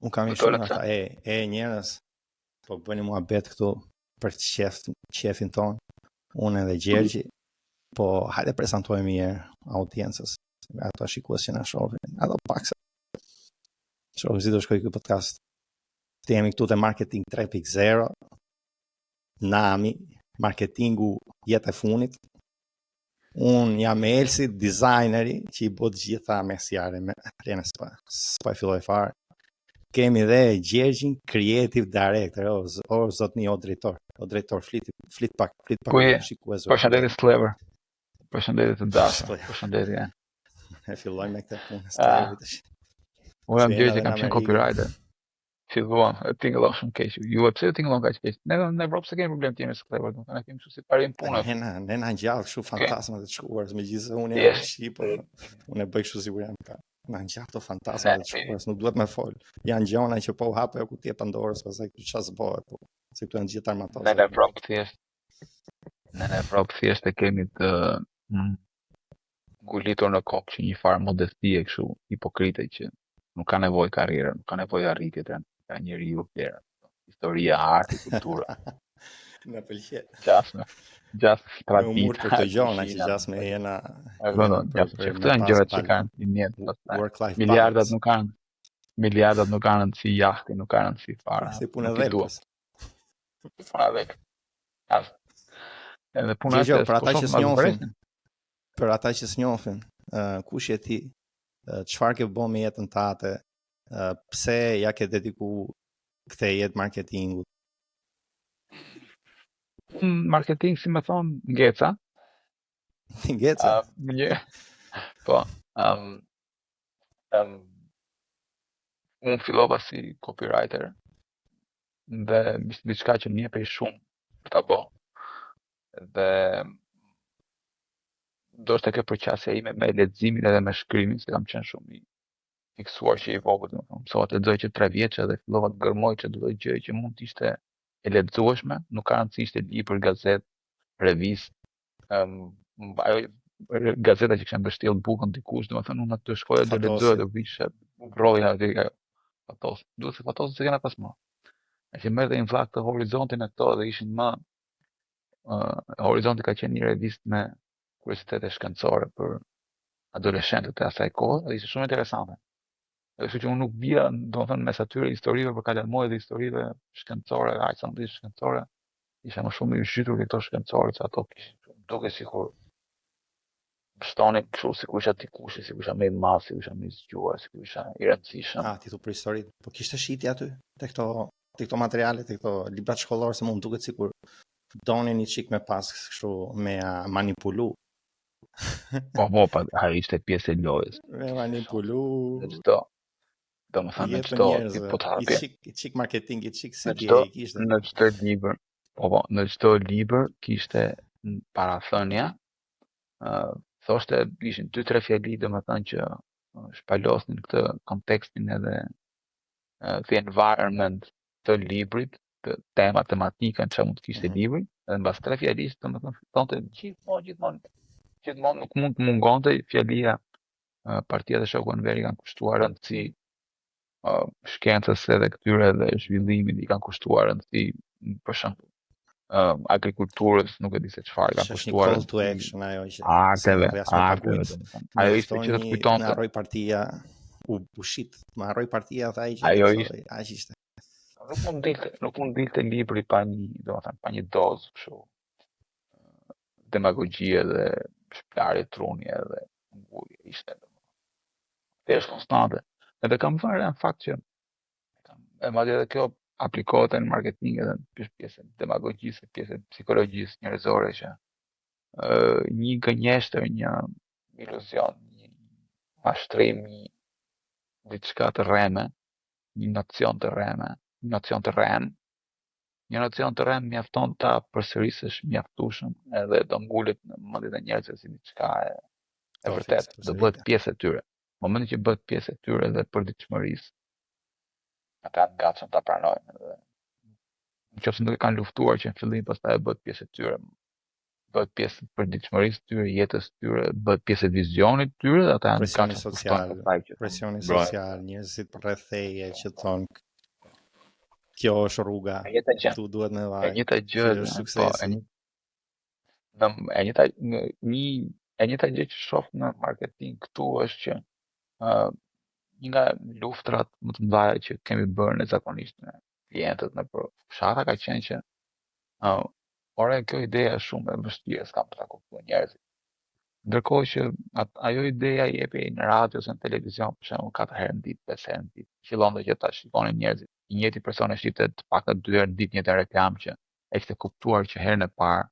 Unë kam i shumë ata njerëz, po bëni mua bet këtu për qefin ton, unë edhe Gjergji, po hajde prezentojmë mirë audiencës, ato shikues që na shohin, ato paksa. Shohim si do shkoj ky podcast. Të jemi këtu te Marketing 3.0, Nami, marketingu jetë e funit. Unë jam Elsi, dizajneri, që i bot gjitha mesjare me plene s'pa e filloj fare. Kemi dhe Gjergjin, creative director, zotni o drejtor, flit pak. Përshëndetje Slever. Përshëndetje të dashur. Përshëndetje. E filloj me këtë punë Sleverit. Unë jam Gjergji, kam qenë copywriter. Filluam, tingëllon shumë keq. Ju pse tingëllon kaq keq? Ne në Evropë s'kemi problem të jemi Slever, ne kemi kështu si parim punë. Ne na ngjall kështu fantasma të shkuar, megjithëse unë jam në Shqipër, unë e bëj kështu sikur jam ka. Na ngjall to fantasma të shkuar, nuk duhet më fol. Janë gjona që po hapë ku ti e Pandorës, pastaj çfarë s'bëhet, po. Se këtu janë gjithë armatosë. Ne në Evropë thjesht e kemi të ngulitur në kokë që një farë modestie kështu hipokrite që nuk ka nevojë karrierë, nuk ka nevojë arritje të ka njeriu vlera, historia, arti, kultura. Në pëlqen. Gjasë tradita. Humor për të gjona që gjasë me jena. Gjasë këto janë gjërat që kanë një mjet. Miliardat nuk kanë si jahti, nuk kanë si fara. Si punë dhelpës. Puna dhek. Edhe puna e për ata që s'njohin, kush je ti? Çfarë ke bën me jetën tate? Pse ja ke dediku këtë jetë marketingut? Marketing, si më thon, ngeca. Ngeca? Po. Unë fillova si copywriter dhe diçka që më jepej shumë për ta bë. Dhe do të ke përqasja ime me leximin edhe me shkrimin, se kam qenë shumë i fiksuar që i vogël, domethënë, mësova të lexoj që 3 vjeç dhe fillova të gërmoj çdo lloj gjëje që mund të ishte e lexueshme, nuk ka rëndësi ishte libër, gazetë, revistë, ajo gazeta që kisha mbështjellë bukën dikush, domethënë unë aty shkoja do lexoja do visha vroja aty ato. Duhet se ato se kena pas më. Që merrte një vllak të Horizontin e këto dhe ishin më Horizonti ka qenë një revistë me kuriozitete shkencore për adoleshentët e asaj kohe dhe ishte shumë interesante. Kështu që unë nuk bia, domethënë mes atyre historive për kalamoj dhe historive shkencore, aq sa ndonjë shkencore, isha më shumë i zhytur këto shkencore se ato kishin duke sikur shtonin kështu sikur isha dikush, sikur isha më i madh, sikur isha më i zgjuar, sikur isha i rëndësishëm. Ti thu për histori, po kishte shitje aty te këto materiale, te këto librat shkollor, se mund duket sikur donin një çik me pas kështu me manipulu. Po, ai ishte pjesë e lojës. Me manipulu. Çdo. Domethënë çdo po të hapje. I çik marketing, i çik si kishte. Në çdo libër. Po, në çdo libër kishte parathënia. Thoshte ishin 2-3 fjali domethënë që shpalosnin këtë kontekstin edhe the environment të librit, të tema tematika çfarë mund të kishte libri, dhe mbas 3 fjalisë domethënë thonte gjithmonë nuk mund të mungonte fjalia Partia dhe Shoku Anveri kanë kushtuar rëndësi shkencës edhe këtyre dhe zhvillimit i kanë kushtuar rëndësi, për shembull agrikulturës, nuk e di se çfarë kanë kushtuar. Call to action ajo që arteve. Ajo ishte që të kujtonte. Na harroi Partia u shit, ma harroi Partia tha ai që ajo ishte. Aq ishte. Nuk mund dilte libri pa një dozë kështu demagogjie dhe shplarje trunje dhe ngulje ishte. Është konstante. Edhe kam vënë në fakt që madje edhe kjo aplikohet në marketing edhe në pjesën e demagogjisë, pjesën e psikologjisë njerëzore që një gënjeshtër, një iluzion, një mashtrim, diçka të rreme, një nocion të rrem mjafton ta përsërisësh mjaftueshëm edhe do ngulet në mendjet e njerëzve si diçka e vërtetë, do bëhet pjesë e tyre. Në momentin që bëhet pjesë e tyre dhe përditshmërisë, ata gatshëm ta pranojnë edhe nëse nuk e kanë luftuar që në fillim pastaj bëhet pjesë e tyre, bëhet pjesë e përditshmërisë së tyre, jetës së tyre, bëhet pjesë e vizionit të tyre, dhe ata janë Presioni kaq kushtojnë social, pastaj që presioni mbrojnë. social, njerëzit rreth teje që thonë kjo është rruga, E njëjta gjë, këtu duhet me e vaj, njëjta gjë, ky është po, suksesi. e njëjta e njëjta gjë që shoh në marketing këtu është që një nga luftrat më të mëdha që kemi bërë në zakonisht me klientët në fshatra ka qenë që ore kjo ideja është shumë e vështirë, s'kam të ta kuptoj njerëzit. Ndërkohë që ajo ideja i jepi në radio ose në televizion, për shembull 4 herë në ditë, 5 herë në ditë, fillon që ta shikonin njerëzit. I njëjti person e shifte të paktën 2 herë në ditë një reklam që e kishte kuptuar që herën e parë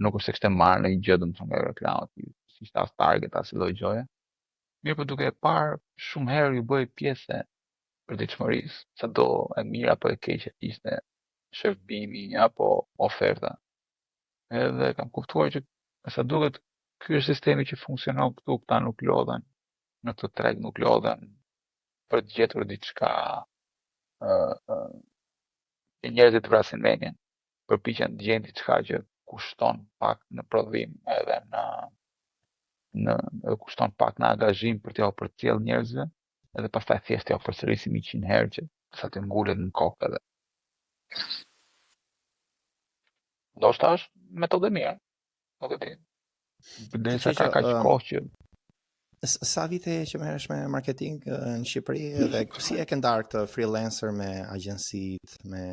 nuk është se kishte marrë ndonjë gjë domethënë nga reklama, si ishte as target as lloj gjoje. Mirë, po duke e parë shumë herë ju bëi pjesë e përditshmërisë, sado e mirë apo e keqe ishte shërbimi apo oferta. Edhe kam kuptuar që sa duket ky është sistemi që funksionon këtu, këta nuk lodhen në këtë treg, nuk lodhen për të gjetur diçka që njerëzit vrasin mendjen, përpiqen të gjejnë diçka që kushton pak në prodhim edhe në kushton pak në angazhim për t'ia përcjell njerëzve, edhe pastaj thjesht t'ia përsërisim 100 herë që sa të ngulet në kokë edhe. Ndoshta është metodë e mirë, nuk e di. Derisa ka kaq kohë që sa vite që merresh me marketing në Shqipëri dhe si e ke ndarë këtë freelancer me agjensit, me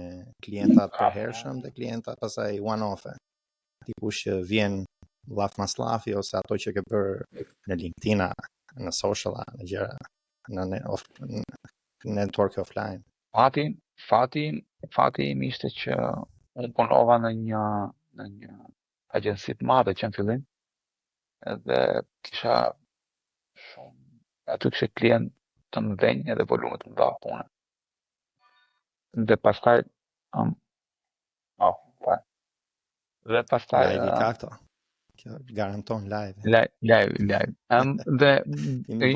klientat përhershëm dhe klientat pastaj one-off? Dikush që vjen llaf mas llafi ose ato që ke bërë në LinkedIn, në social, në gjëra, në network offline. Fati im ishte që unë punova në një agjensi të madhe që në fillim, edhe kisha shumë aty kishe klient të mëdhenj edhe volume të mëdha pune. Dhe pastaj dhe pastaj live i ka këto. Kjo garanton live. Live. Dhe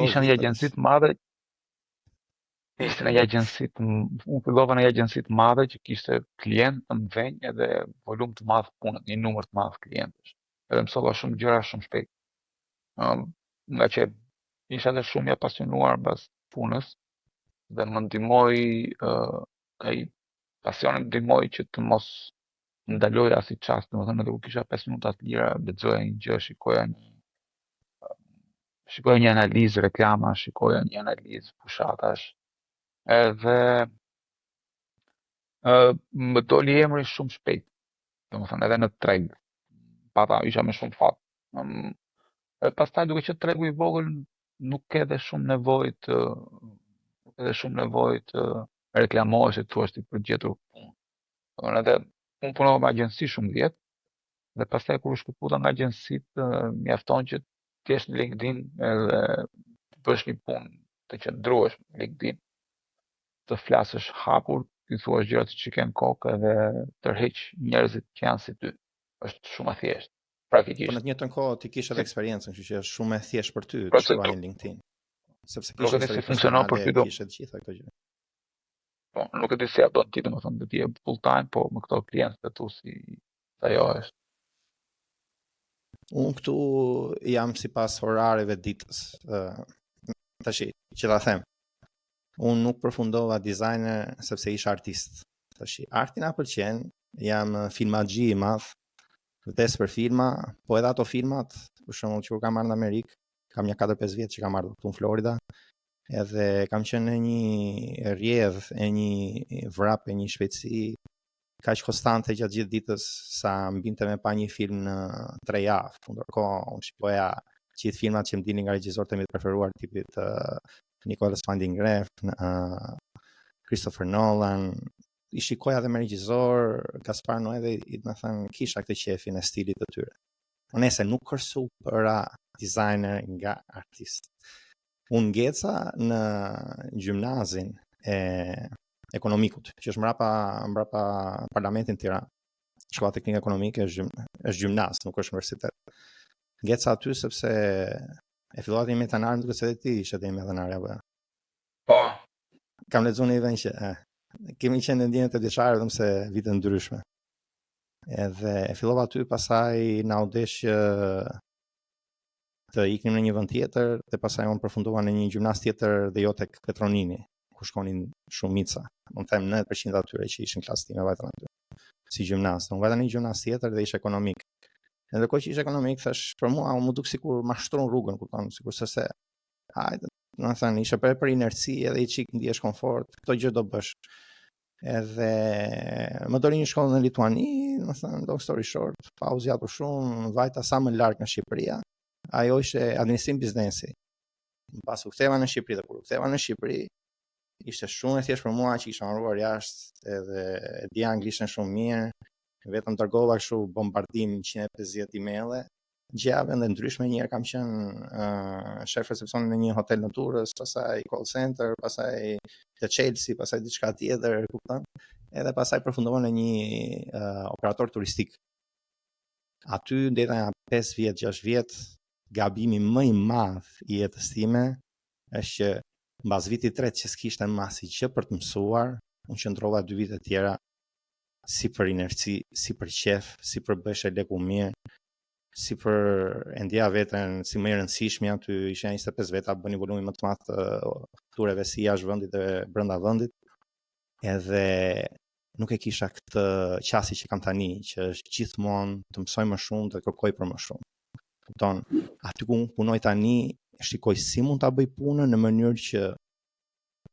isha në një agjensi të madhe. Ishte në një agjensi unë fillova në një agjensi të madhe që kishte klient të mëdhenj edhe volum të madh pune, një numër të madh klientësh. Edhe mësova shumë gjëra shumë shpejt. Nga që isha edhe shumë i apasionuar mbas punës dhe më ndihmoi ai pasioni më ndihmoi që të mos ndaloj asnjë çast, domethënë edhe kur kisha 5 minuta të lira, lexoja një gjë, shikoja një analizë reklama, shikoja një analizë fushatash. Edhe më doli emri shumë shpejt, domethënë edhe në treg. Isha me shumë fat. Pastaj duke qenë tregu i vogël, nuk ke dhe shumë nevojë të reklamohesh e thua ti për të gjetur punë. Domethënë edhe unë punova me agjenci shumë vjet, dhe pastaj kur u shkëputa nga agjencitë, mjafton që të jesh në LinkedIn edhe të bësh një punë, të qëndruesh në LinkedIn, të flasësh hapur, të thuash gjërat që ken kokë edhe tërheq njerëzit që janë si ty. Është shumë e thjeshtë. Praktikisht. Po në të njëjtën kohë ti kishe edhe eksperiencën, kështu që është shumë e thjeshtë për ty të shkruaj në LinkedIn. Sepse kishe histori personale, kishe të gjitha këto gjëra. Po, nuk e di si apo ti domethënë do të je full time, po me këto klientë të tu si ajo është. Unë këtu jam sipas orareve ditës. Tash që ta them. Unë nuk përfundova designer sepse isha artist. Tash arti na pëlqen, jam filmagji i madh. Vdes për filma, po edhe ato filmat, për shembull që kam marrë në Amerikë, kam një 4-5 vjet që kam marrë këtu në Florida, edhe kam qenë në një rrjedh, e një vrap, e një shpejtësi kaq konstante gjatë gjithë ditës sa mbinte me pa një film në 3 javë. Ndërkohë unë shikoja gjithë filmat që më dilnin nga regjisorët e mi të preferuar, tipit Nicholas Winding Refn, Christopher Nolan. I shikoja dhe me regjisor, Gaspar Noé, dhe i më thënë kisha këtë qefin e stilit të tyre. Nëse nuk kërsu përa designer nga artist. Unë ngeca në gjymnazin e ekonomikut, që është mbrapa parlamentin Tiranë. Shkolla teknike ekonomike është gjymnaz, nuk është universitet. Ngeca aty sepse e fillova të imi të anarë, duke se dhe ti ishe të imi të anarë, apo. Po. Kam lexuar një vend që kemi qenë në ndjenjë të vjeçare, vetëm se vite ndryshme. Edhe e fillova aty, pasaj na u desh të ikim në një vend tjetër, dhe pasaj unë përfundova në një gjimnaz tjetër dhe jo tek Petronini, ku shkonin shumica. Unë them 90% atyre që ishin klasë time vajtën aty. Si gjimnaz. Unë vajta një gjimnaz tjetër dhe ishte ekonomik. Edhe ndërkohë që ishte ekonomik, thash për mua më duk sikur ma shtron rrugën, kupton, sikur se hajde, do të thënë ishte për inerci edhe i çik ndihesh komfort, këto gjë do bësh. Edhe më dori një shkollë në Lituani, do të thënë long story short, pa u zgjatur shumë, vajta sa më larg nga Shqipëria. Ajo ishte administrim biznesi. Pas u ktheva në Shqipëri dhe kur u ktheva në Shqipëri, ishte shumë e thjeshtë për mua që isha mbaruar jashtë edhe e di anglishtën shumë mirë. Vetëm dërgova kështu bombardim 150 emailë. Gjave dhe ndryshme, njerë kam qenë shef recepcion në një hotel në Durrës, pasaj call center, pasaj të Chelsea, pasaj diçka tjetër, kupton? Edhe pasaj përfundova në një operator turistik. Aty ndeta 5 vjet, 6 vjet, gabimi më i madh i jetës time është që mbas vitit 3 që s'kishte masi gjë për të mësuar, unë qëndrova 2 vite tjera si për inerci, si për qef, si për bëshe leku mirë, si për e ndja veten si më e rëndësishme aty, isha 25 veta, bëni volumi më të madh të tureve si jashtë vendit dhe brenda vendit. Edhe nuk e kisha këtë qasi që kam tani, që është gjithmonë të mësoj më shumë, të kërkoj për më shumë. Kupton, aty ku punoj tani, shikoj si mund ta bëj punën në mënyrë që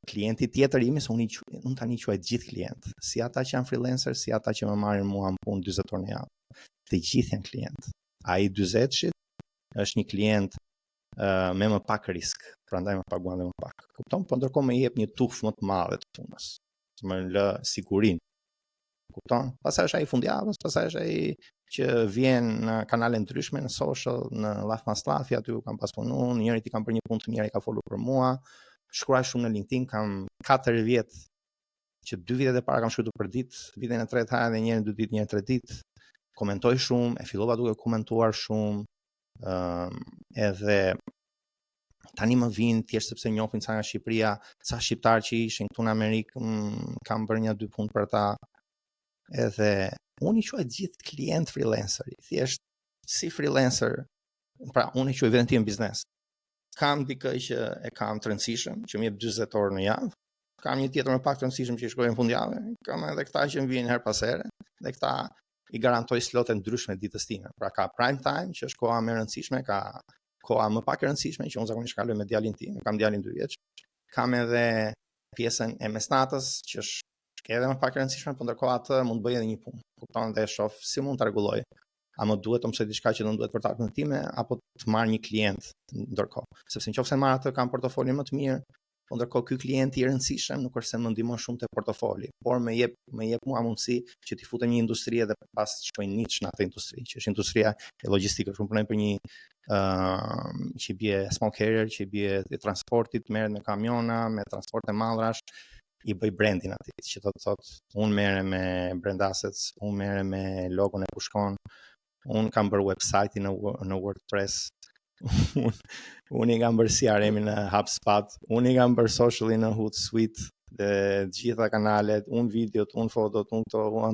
klienti tjetër imi, se unë tani quaj gjithë klient, si ata që janë freelancer, si ata që më marrin mua në punë 40 orë në javë. Të gjithë janë klient. Ai 40-shit është një klient me më pak risk, prandaj më paguan dhe më pak. Kupton, po ndërkohë më jep një tufë më të madhe të punës. Më lë sigurinë. Kupton? Pastaj është ai fundjavës, pastaj është ai që vjen në kanale ndryshme, në social, në Life Mas Life, aty kam pas punuar, njëri ti kam për një punë të mirë, ai ka folur për mua. Shkruaj shumë në LinkedIn, kam 4 vjet që 2 vitet e para kam shkruar për ditë, vitin e tretë ha edhe një herë 2 ditë, një herë 3 ditë. Komentoj shumë, e fillova duke komentuar shumë, edhe tani më vinë thjesht sepse njohin sa nga Shqipëria, sa shqiptar që ishin këtu në Amerikë, kam bërë 1-2 punë për ta. Edhe unë i quaj gjithë klient freelancer, thjesht si freelancer, pra unë i quaj vetëm tim biznes. Kam dikë që e kam të rëndësishëm, që më jep 40 orë në javë, kam një tjetër më pak të rëndësishëm që i shkoj në fundjavë, kam edhe këta që më vijnë her pas here, dhe këta i garantoj slote ndryshme ditës time. Pra ka prime time, që është koha më e rëndësishme, ka koha më pak e rëndësishme, që unë zakonisht kaloj me djalin tim, kam djalin 2 vjeç. Kam edhe pjesën e mesnatës, që është edhe më pak e rëndësishme, por ndërkohë atë mund të bëj edhe një punë. Kupton, dhe shoh si mund ta rregulloj. A më duhet të mësoj diçka që do më duhet për takën time, apo të marr një klient ndërkohë. Sepse nëse marr atë kam portofolin më të mirë, po ndërkohë ky klient i rëndësishëm nuk është se më ndihmon shumë te portofoli, por më jep mua mundësi që të futem në një industri dhe pas të shkoj niche në atë industri, që është industria e logjistikës. Unë punoj për një që bie small carrier, që bie i transportit, merret me kamiona, me transporte madhrash, i bëj brandin atij, që do të thotë unë merrem me brand assets, unë merrem me logon e ku shkon, unë kam bërë website-in në WordPress, unë i kam bërë CRM-in në HubSpot, unë i kam bërë social-in në Hootsuite, dhe gjitha kanalet, unë videot, unë fotot, unë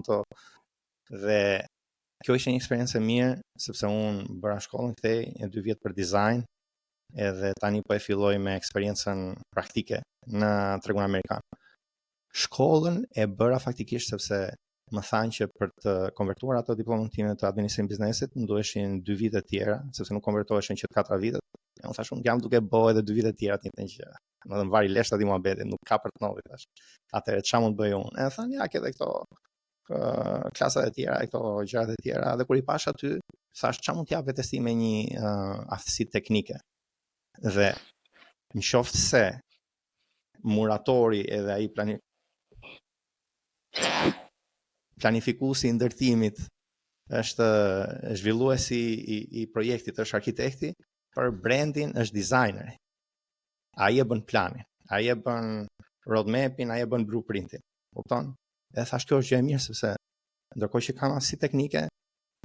to, dhe kjo ishte një eksperiencë e mirë, sepse unë bëra shkollën këtej e 2 vjet për design, edhe tani po e filloj me eksperiencën praktike në tregun amerikan. Shkollën e bëra faktikisht sepse më thanë që për të konvertuar ato diplomën time të administrim biznesit, më duheshin 2 vite tjera, sepse nuk konvertoheshin që 4 vite. Unë thash, unë jam duke bëj edhe 2 vite tjera të njëjtën gjë. Më dhe më vari leshta di muhabetit, nuk ka për të novi tash. Atëherë çfarë mund bëj unë? E thanë, ja, edhe këto klasat e tjera, këto gjërat e tjera, dhe kur i pash aty, thash, çfarë mund t'jap vetes time një aftësi teknike. Dhe në qoftë se muratori edhe ai planifikuesi i ndërtimit është zhvilluesi i projektit, është arkitekti, për brandin është dizajneri. Ai e bën planin, ai e bën roadmapin, ai e bën blueprintin. Kupton? Dhe thash kjo është gjë e mirë sepse ndërkohë që kam aftësi teknike,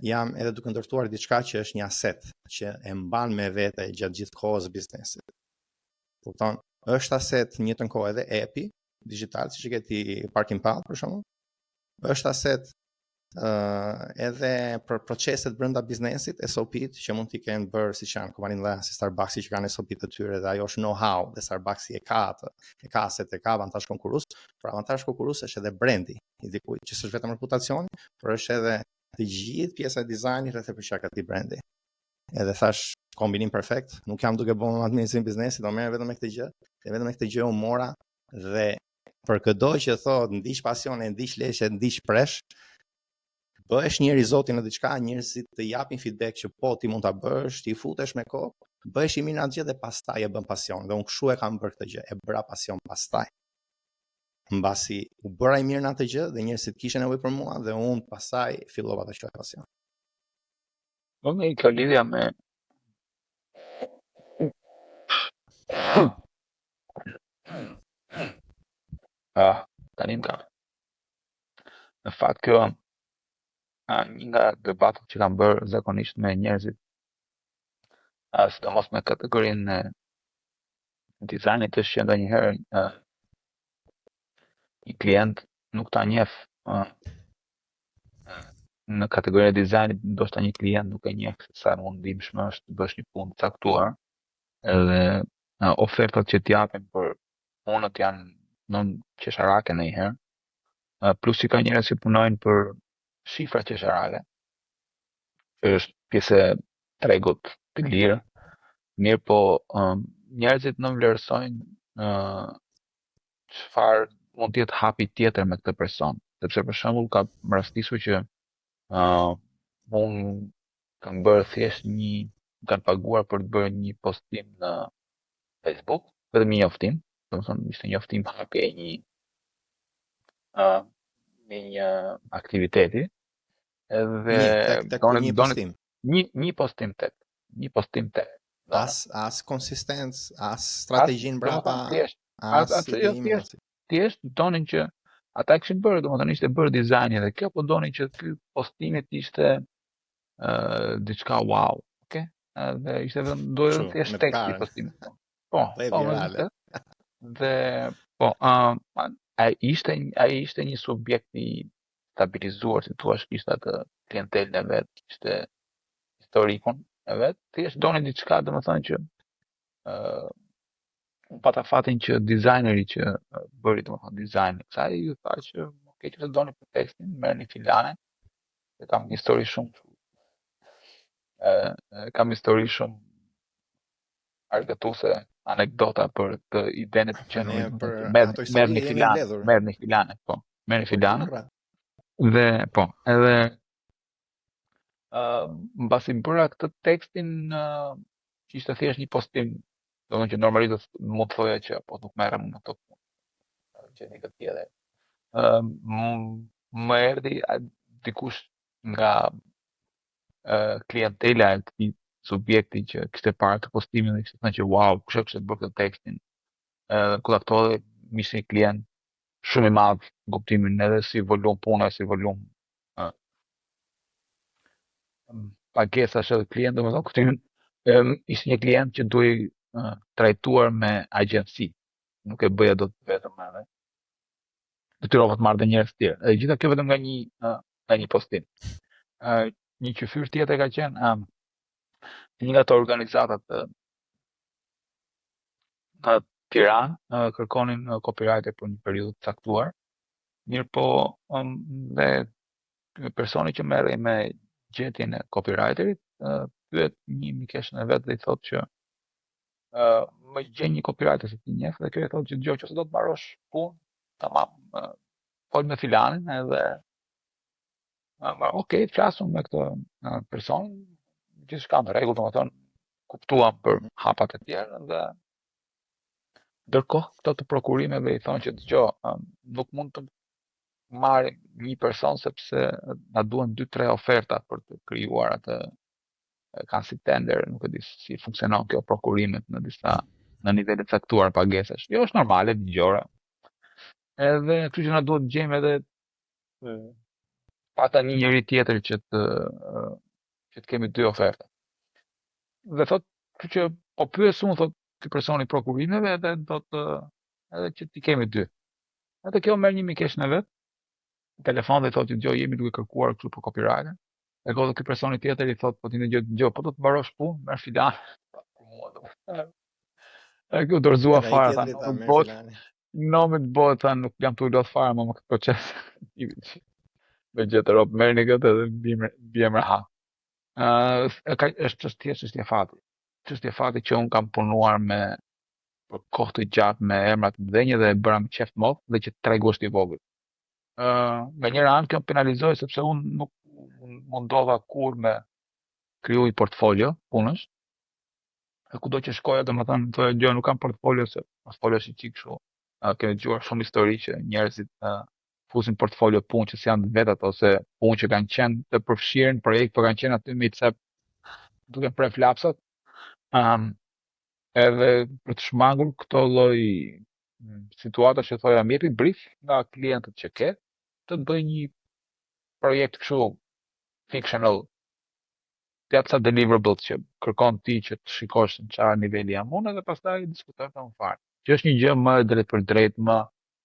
jam edhe duke ndërtuar diçka që është një aset që e mban me vete gjatë gjithë kohës biznesit. Kupton? Është aset në njëjtën kohë edhe app-i digital, siç e ke ti Parking Pal për shembull. Është aset edhe për proceset brenda biznesit, SOP-t që mund t'i kenë bërë si që janë kompaninë dhe si Starbucks që kanë SOP të tyre dhe ajo është know-how dhe Starbucks e ka aset, e ka avantazh konkurrues, por avantazh konkurrues është edhe brendi i dikujt, që s'është vetëm reputacioni, por është edhe të gjithë pjesa e dizajnit rreth e përqark atij brendi. Edhe thash kombinim perfekt, nuk jam duke bënë administrim biznesi, do merrem vetëm me këtë gjë, dhe vetëm me këtë gjë u mora dhe për çdo që thot ndiq pasion, ndiq leqe, ndiq presh, bëhesh njëri zoti në diçka, njerëzit të japin feedback që po ti mund ta bësh, ti futesh me kohë, bëhesh i mirë në atë gjë dhe pastaj e bën pasion. Dhe unë kshu e kam bërë këtë gjë, e bëra pasion pastaj. Mbasi u bëra i mirë në atë gjë dhe njerëzit kishin nevojë për mua dhe unë pastaj fillova ta quaj pasion. Unë i ka lidhja me tani më ka. Në fakt kjo një nga debatet që kam bërë zakonisht me njerëzit, sidomos me kategorinë e dizajnit, është që ndonjëherë një klient nuk ta njeh në kategorinë e dizajnit, ndoshta një klient nuk e njeh se sa mundimshme është të bësh një punë të caktuar, edhe ofertat që t'japin për punët janë non qesharake ndonjëherë, plus që ka njerëz që punojnë për shifra qesharake, që është pjesë e tregut të lirë, mirë po njerëzit nuk vlerësojnë çfarë mund të jetë hapi tjetër me këtë person, sepse për shembull ka më rastisur që unë kam bërë thjesht kanë paguar për të bërë një postim në Facebook, vetëm një njoftim, domethënë ishte njoftim hapi e një aktiviteti, edhe një postim. Një postim tek. Një postim tek. As konsistencë, as strategjinë brapa, thjesht donin që ata kishin bërë, domethënë ishte bërë dizajni dhe kjo, po donin që ky postimi ishte diçka wow, okay? Dhe ishte vetëm doja thjesht tekst i postimit. Po, virale. Dhe po, ai ishte një subjekt i stabilizuar, si thua, kishte atë klientelën e vet, kishte historikun e vet, thjesht donin diçka, domethënë që pata fatin që dizajneri që bëri domethënë dizajnin, sa ai ju tha që okay, që doni për tekstin, merrni filane, dhe kam një histori shumë argëtuese, anekdota për të idenë të qenurit, merrni filane, po, merrni filane. Dhe po, edhe mbasi bëra këtë tekstin që ishte thjesht një postim, domethënë që normalisht mund të thoja që po nuk merrem në ato që një këtë tjetër. Më erdhi dikush nga klientela e këtij subjekti që kishte parë të postimin dhe kishte thënë që wow, kush e kishte bërë këtë tekstin. Kontaktoi, ishte një klient shumë i madh në kuptimin edhe si volum pune, si volum pagesash edhe klient, domethënë kuptimin ishte një klient që duhej trajtuar me agjenci, nuk e bëja dot vetëm edhe. Detyrova të marrë dhe njerëz të tjerë. Edhe gjitha kjo vetëm nga një postim. Një qyfyr tjetër ka qenë një nga ato organizatat në Tiranë kërkonin copywriter për një periudhë të caktuar. Mirë po, dhe personi që merrej me gjetjen e copywriterit pyet një mikeshën e vet dhe i thotë që më gjen një copywriter që ti njeh, dhe kjo i thotë që dëgjoj, nëse do të mbarosh punë, tamam, fol me filanin edhe okay, flasëm me këtë person, gjithçka në rregull, domethënë kuptuam për hapat e tjerë dhe ndërkohë këto të prokurimeve i thonë që dëgjoj, nuk mund të marrim një person sepse na duhen 2-3 oferta për të krijuar atë, kanë si tender, nuk e di si funksionon kjo prokurimet në nivele të caktuar pagesash. Jo, është normale, ligjore. Edhe kështu që na duhet të gjejmë edhe pata një njeri tjetër që të kemi 2 oferta. Dhe thot, kështu që po pyes unë, thot, ky personi prokurimeve edhe do të edhe që ti kemi 2. Edhe kjo merr një mikesh në vet telefon dhe i thotë dëgjoj jemi duke kërkuar kështu për copyright. E ka dhe ky personi tjetër i thotë po ti dëgjoj po do të mbarosh punë, merr filan. E kjo dorëzua Edhe ai fare tha, tjetri ta nuk merr bot, filani. nomit bot tha nuk jam tu i lot fare më këtë proces. Me gjithë rob merrni këtë edhe bjem rahat. Është çështje fati. Çështje fati që un kam punuar me për kohë të gjatë me emra të mëdhenj dhe e bëra me qef moth dhe që tregu është i vogël. Nga njëra anë kjo më penalizoi sepse un nuk mundova kur me kriju një portfolio punësh. E kudo që shkoja domethënë thoya gjë nuk kam portfolio se portfolio është i çik kështu. Kemi dëgjuar shumë histori që njerëzit fusin portfolio punë që s'janë vetat ose punë që kanë qenë të përfshirë në projekt, por kanë qenë aty me cep duke pre flapsat. Edhe për të shmangur këto lloj situata që thoya më jepi brief nga klientët që ke, të bëj një projekt kështu fictional, të jap sa deliverables që kërkon ti që të shikosh në çfarë niveli jam unë dhe pastaj diskutoj pa më fare. Që është një gjë më e drejtë për drejtë, më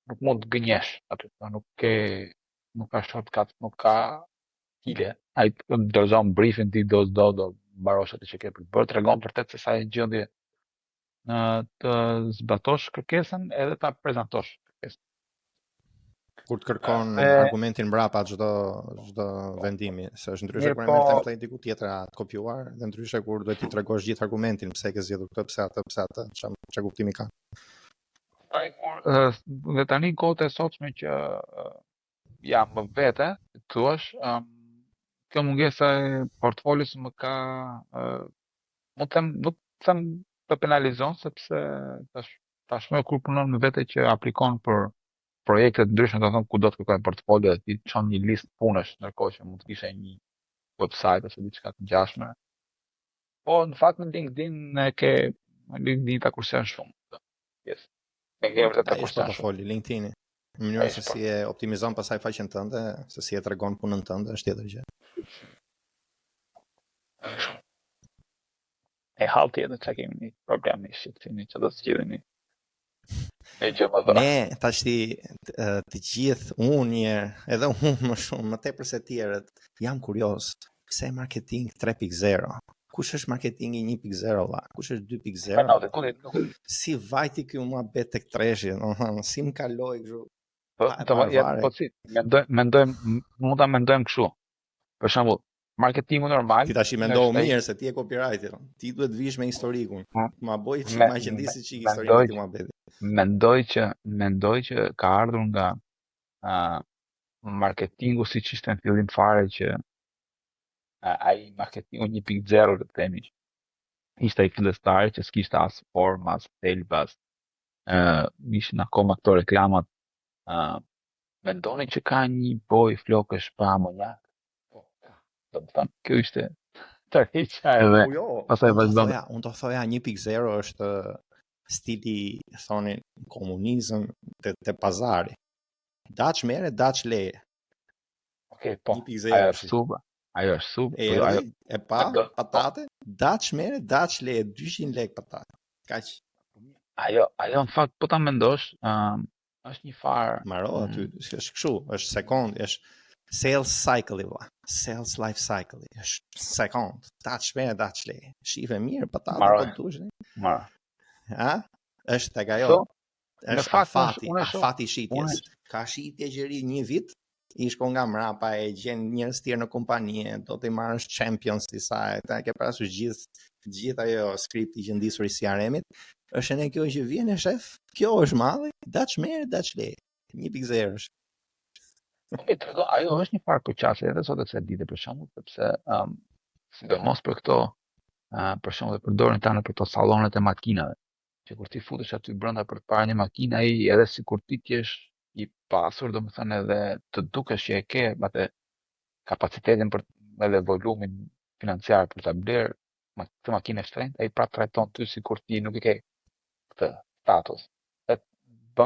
nuk mund të gënjesh aty, nuk ka shortcut, nuk ka hile. Ai të dorëzon briefin ti do mbarosh atë që ke për të bërë, tregon vërtet se sa e gjendje të zbatosh kërkesën edhe ta prezantosh kërkesën. Kur të kërkon Dhe argumentin mbrapa çdo vendimi, se është ndryshe mirë kur e po, merr template diku tjetër të kopjuar, dhe ndryshe kur duhet ti tregosh gjithë argumentin pse ke zgjedhur këtë, pse atë, ç'a kuptimi ka. dhe tani kohët e sotshme që jam më vete, thuash, kjo mungesa e portfolios më ka mund të them, nuk them të penalizon sepse tashmë kur punon me vete që aplikon për projekte të ndryshme, do të thonë ku do të kërkojë portfolio dhe ti çon një listë punësh, ndërkohë që mund të kishe një website ose diçka të ngjashme. Po në fakt në LinkedIn ta kursen shumë. Yes. LinkedIn vërtet ta Ai është kursen shumë. portofoli LinkedIn-i. Në mënyrën se si e optimizon pasaj faqen tënde, se si e tregon punën tënde, është tjetër gjë. E hall tjetër çka kemi një problem me shitini që do të zgjidheni. E gjë më dha. Ne tash të gjithë unë një edhe unë më shumë, më tepër se tjerët, jam kurioz. Pse marketing 3.0? Kush është marketingi 1.0 valla? Kush është 2.0? Si vajti ky muhabet tek treshi, domethënë si më kaloi kështu. Po si, mund ta mendojmë kështu. Për shembull, marketingu normal. Ti tash i mendoj mirë se ti e copyright-in. Ti duhet vish me historikun. Ma bëj çik më qendisi çik historinë e këtij muhabeti. Mendoj që ka ardhur nga marketingu siç ishte në fillim fare që ai marketingu 1.0 le të themi. Ishte ai fillestari që s'kishte as formë, as thelb, as ishin akoma këto reklamat. Mendoni që ka një boj flokësh pa amonjak? Do të thonë, kjo ishte tërhiqja edhe pastaj vazhdon. Unë do thoja 1.0 është stili, thonin, komunizëm te pazari. Daç mere, daç leje. Okej, po. 1.0 ajo është suba. E pa, patate, daç mere, daç leje, 200 lek patate. Kaq. Ajo në fakt po ta mendosh, është një farë. Maro aty, është kështu, është sekond, është sales cycle sales life cycle, është sekond, daç mere, daç leje. Shife mirë patate po dush. Maro. Ha? Është tek ajo. Është afati i shitjes. Ka shitje gjeri një vit, i shkon nga mrapa, e gjen njerëz tjerë në kompani, do të marrësh champions të saj, ta ke parasysh gjithë ajo skripti që ndisur i CRM-it, është ne kjo që vjen e shef, kjo është madhe, daç mere, daç leje. 1.0 është. Ajo është një farë përqasje edhe sot e se dite për shembull, sepse sidomos për këto, për shembull dhe përdorin tani për këto sallonet e makinave, që kur ti futesh aty brenda për të parë një makinë, ai edhe sikur ti jesh i pasur, domethënë edhe të dukesh që e ke atë kapacitetin për edhe volumin financiar për ta blerë këtë makinë e shtrenjtë, ai prapë trajton ty sikur ti nuk e ke këtë status.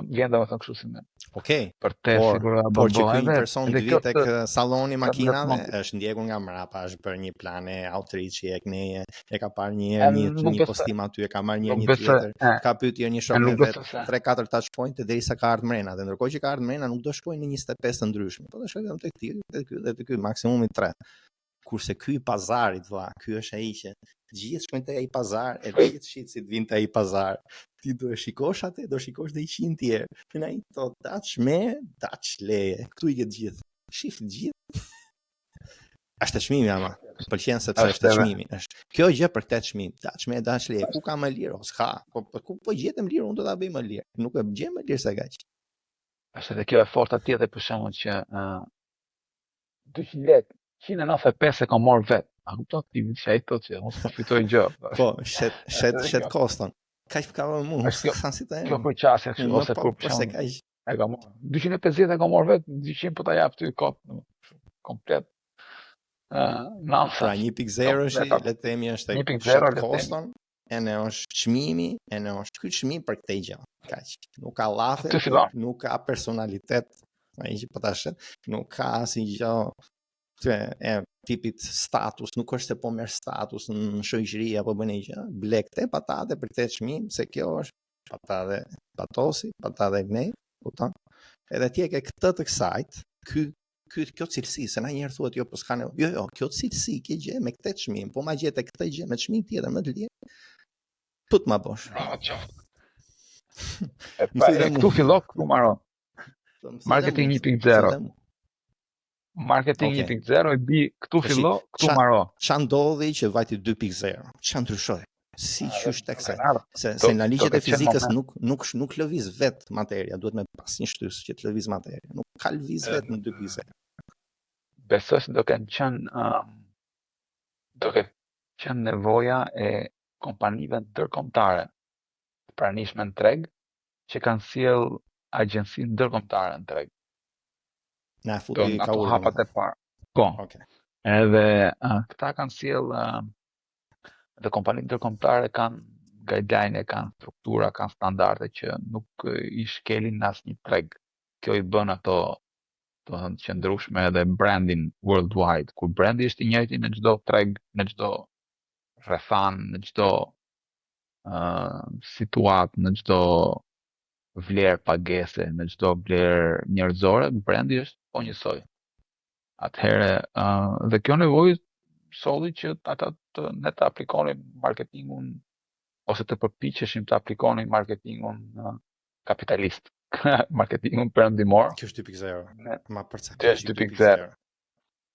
vjen domethënë kështu si me Okej, për te sigur por që ky edhe person të edhe vi kjo tek salloni makinave ndërmend. është ndjekur nga mrapa, është bërë një plane outreach e kneje, e ka parë një E, herë nuk një besoj, postim aty, e ka marrë një herë nuk një besoj, tjetër, ka pyetur një shok me nuk vet, besoj se 3-4 touch point derisa ka ardhur mrena, dhe ndërkohë që ka ardhur mrena nuk do shkojnë në 25 të ndryshme, po do shkojnë tek ti, tek ky maksimumi 3. Kurse ky i pazarit, vlla, ky është ai që gjithë shkojnë te ai pazar, e gjithë shitësit vinë te ai pazar. Ti do e shikosh atë, do shikosh dhe 100 tjerë. Në ai thot daç me, daç leje. Këtu i ke gjithë. Shif të gjithë. Është çmimi ama. Pëlqen sepse është çmimi. Është kjo gjë për këtë çmim. Daç me, daç leje. Ku ka më lirë? O s'ka. Po gjetem lirë, unë do ta bëj më lirë. Nuk e gjej më lirë se kaq. Është edhe kjo e forta tjetër për shembull që 200 lekë, 195 e kam marrë vet. A kupton ti që ai thotë që unë s'po fitoj gjë. Po, shet koston. Kaq ka më mua, sa si të. Kjo për qasje kështu ose po, për se shembull. kaq. E kam 250 e kam marrë vet, 200 po ta jap ty kop. Komplet. Pra 1.0 është, le të themi, është 1.0 koston, e ne është çmimi, e ne është ky çmim për këtë gjë. Kaq. Nuk ka llafe, nuk ka personalitet, ai që po ta shet, nuk ka asnjë gjë e tipit status, nuk është se po merr status në shoqëri apo bën një gjë, ble këtë patate për këtë çmim, se kjo është patate patosi, patate gnej, kupton? Edhe ti e ke këtë të kësajt, kjo cilësi, se na njerë thuhet jo, po s'ka ne, jo, kjo cilësi ke gjë me këtë çmim, po ma gjete këtë gjë me çmim tjetër më të lirë. Put ma bosh. Këtu fillon, këtu mbaron. Marketing 1.0. Marketing 1.0 e bi këtu fillo, këtu mbaro. Ç'a ndodhi që vajti 2.0? Ç'a ndryshoi? Si qysh tek se në ligjet e fizikës nuk lëviz vet materia, duhet me pas një shtys që të lëviz materia. Nuk ka lëviz vet në 2.0. Besoj se do kenë qenë nevoja e kompanive ndërkombëtare pranishme në treg që kanë sjell agjenci ndërkombëtare në treg. Na futi ka urë hapat e parë. Po. Edhe këta kanë sjell dhe kompanitë ndërkombëtare kanë guideline, kanë struktura, kanë standarde që nuk i shkelin në asnjë treg. Kjo i bën ato të qëndrueshme edhe branding worldwide, ku brandi është i njëjti në çdo treg, në çdo rrethan, në çdo situatë, në çdo vlerë pagese, në çdo vlerë njerëzore, brandi është po njësoj. Atëherë dhe kjo nevojë solli që ata ne të aplikonin marketingun ose të përpiqeshim të aplikonin marketingun kapitalist. Marketingun perëndimor. Kjo është 2.0. Ma përca kjo është 2.0.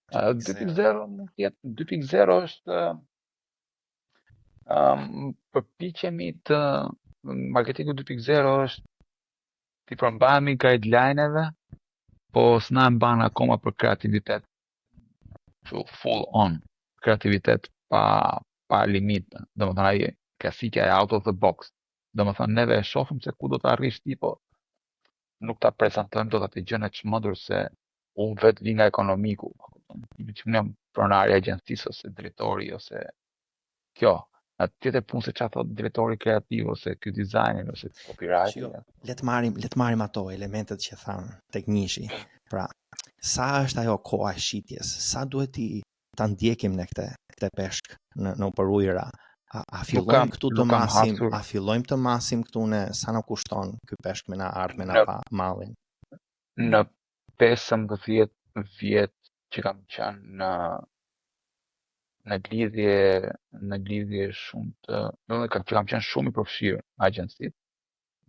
2.0 mund të jetë 2.0 është përpiqemi të marketingu 2.0 është të përmbahemi guideline-eve, po s'na mban akoma për kreativitet. Full on kreativitet pa limit. Domethënë ai klasika e out of the box. Domethënë neve e shohim se ku do të arrish ti, po nuk ta prezantojmë dot atë gjën e çmendur se unë vetë vi nga ekonomiku. Që unë jam pronari i agjencisë ose drejtori ose kjo. Atë tjetër punë se çfarë thot drejtori kreativ ose ky dizajner ose copywriter. Le të marrim ato elementet që thanë tek nishi. Pra, sa është ajo koha e shitjes? Sa duhet ta ndjekim ne këtë peshk në përujra? A fillojmë këtu të masim? A fillojmë të masim këtu ne? Sa na kushton ky peshk me na ardh me na pa mallin? Në 15 vjet që kam qenë në lidhje shumë të, që kam qenë shumë i përfshirë në agjenci.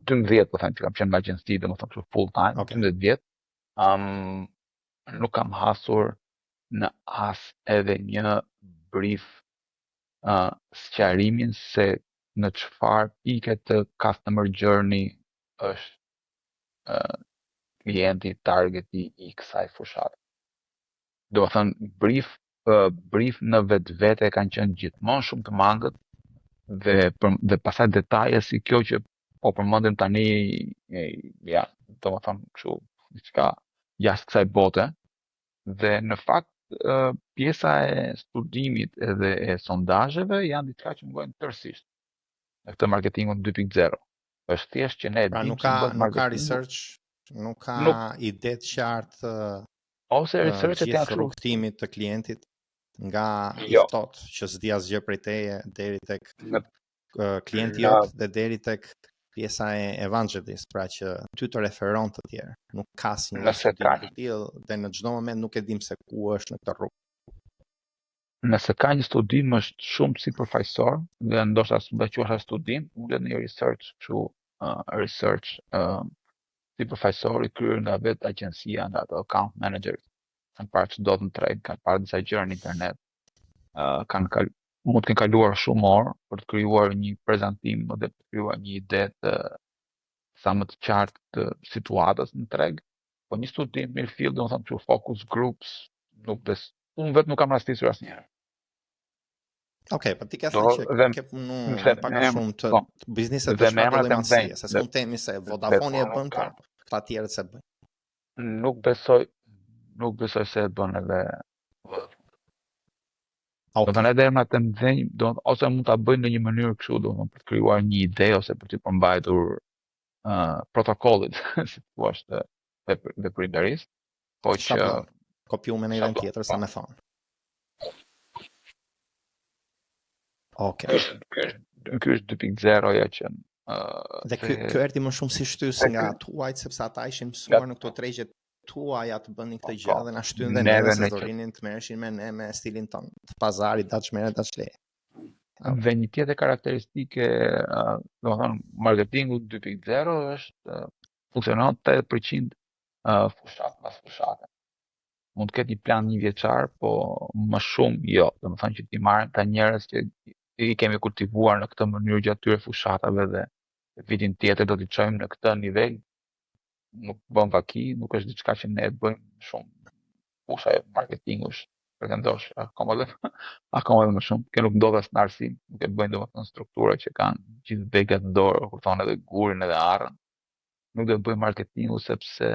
12 po them që kam qenë në agjenci, domethënë kështu full time, 12 vjet. Nuk kam hasur në as edhe një brief sqarimin se në çfarë pike të customer journey është klienti targeti i kësaj fushate. Domethënë brief në vetvete kanë qenë gjithmonë shumë të mangët dhe pastaj detaje si kjo që po përmendim tani ja, domethënë kështu diçka jashtë kësaj bote. Dhe në fakt pjesa e studimit edhe e sondazheve janë diçka që më bëjnë tërësisht në këtë marketingun 2.0. Është thjesht që ne e Pra dim nuk se ka bëhet marketing. research, nuk ka Nuk ide të qartë ose researchet janë gjithë kështu. rrugtimit të klientit nga i Jo. ftohtë që s'di asgjë prej teje deri tek Në klienti në jot dhe deri tek pjesa e evangelist, pra që ty të referon të tjerë. Nuk ka asnjë nëse studim ka të tillë dhe në çdo moment nuk e dim se ku është në këtë rrugë. nëse ka një studim është shumë sipërfaqësor dhe ndoshta s'do quhet studim, ulet në një research kështu research sipërfaqësor i kryer nga vetë agjencia, nga ato account managers. Kanë parë çdo të treg, kanë parë disa gjëra në internet. Mund të kenë kaluar shumë orë për të krijuar një prezantim dhe të krijuar një ide të sa më të qartë të situatës në treg. Po një studim mirë fill, domethënë kështu focus groups, unë vetë nuk kam rastisur asnjëherë. Okej, po ti ke Do thënë që dhe ke punu dhe pak a shumë të po, bizneset dhe të me çfarë emrat e dilemasie, mëdhenj. se s'mund të themi se Vodafone e bën Ka- po këta tjerët se bëjnë. Nuk besoj se e bën edhe. Do të Okej. thënë edhe emrat e mëdhenj, ose mund ta bëjnë në një mënyrë kështu, domethënë për të krijuar një ide ose për të përmbajtur protokollit, si thua, të veprimtarisë, po që Shablon. Kopjuar në event shablon, tjetër po. sa më thon. Okej. Ky është 2.0-ja që Dhe ky erdhi më shumë si shtys dhe nga ky- tuajt sepse ata ishin mësuar në këto tregjet tuaja të bënin këtë gjë po, dhe na shtyn dhe neve neve se në do rinin të merreshin me ne me stilin ton të pazarit dash mere dash le. Dhe një tjetër karakteristike, domethënë marketingu 2.0 është funksionon 80% fushat pas fushate. Mund të ketë një plan një vjeçar, po më shumë jo. Domethënë që ti marrin ta njerëz që i kemi kultivuar në këtë mënyrë gjatë tyre fushatave dhe vitin tjetër do t'i çojmë në këtë nivel. Nuk bën vaki, nuk është diçka që ne e bëjmë shumë. Fusha e marketingush pretendosh akoma dhe më shumë, kjo nuk ndodh as në arsim, nuk e bëjnë domethënë struktura që kanë gjithë begat në dorë, kur thonë edhe gurin edhe arrën. Nuk do të bëjmë marketingu sepse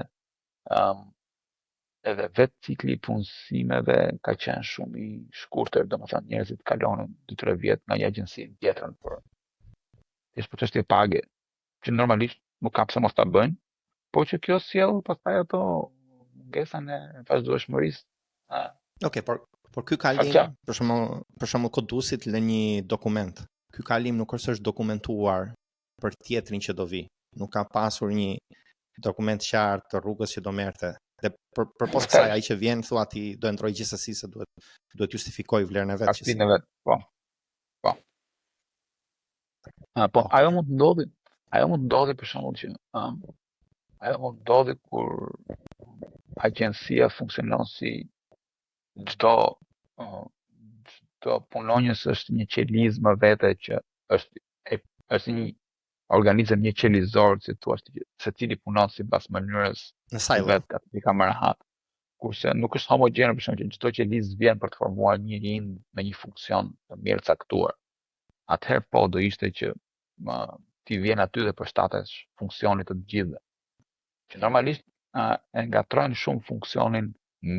edhe vetë cikli i punësimeve ka qenë shumë i shkurtër, domethënë njerëzit kalonin 2-3 vjet nga një agjenci tjetër për çështje page, që normalisht nuk ka pse mos ta bëjnë, po që kjo sjell pastaj ato mungesën e vazhdueshmërisë. Okej, por ky kalim, për shembull kodusit lë një dokument. Ky kalim nuk është dokumentuar për tjetrin që do vi. Nuk ka pasur një dokument qartë të rrugës që do merrte. Dhe për pos kësaj ai që vjen thua ti do ndroj gjithsesi se duhet justifikoj vlerën e vet që si. Po. Po, Okay. ajo mund të ndodhi për shembull që ajo mund të ndodhi kur agjencia funksionon si çdo punonjës është një qeliz më vete që është një organizëm një qelizor, si thua, secili punon sipas mënyrës së vet ka i ka marrë hat. Kurse nuk është homogene, për shembull, që çdo qeliz vjen për të formuar një rind me një funksion të mirë caktuar. Atëherë po do ishte që ti vjen aty dhe përshtatesh funksionit të gjithëve. Që normalisht e ngatrojnë shumë funksionin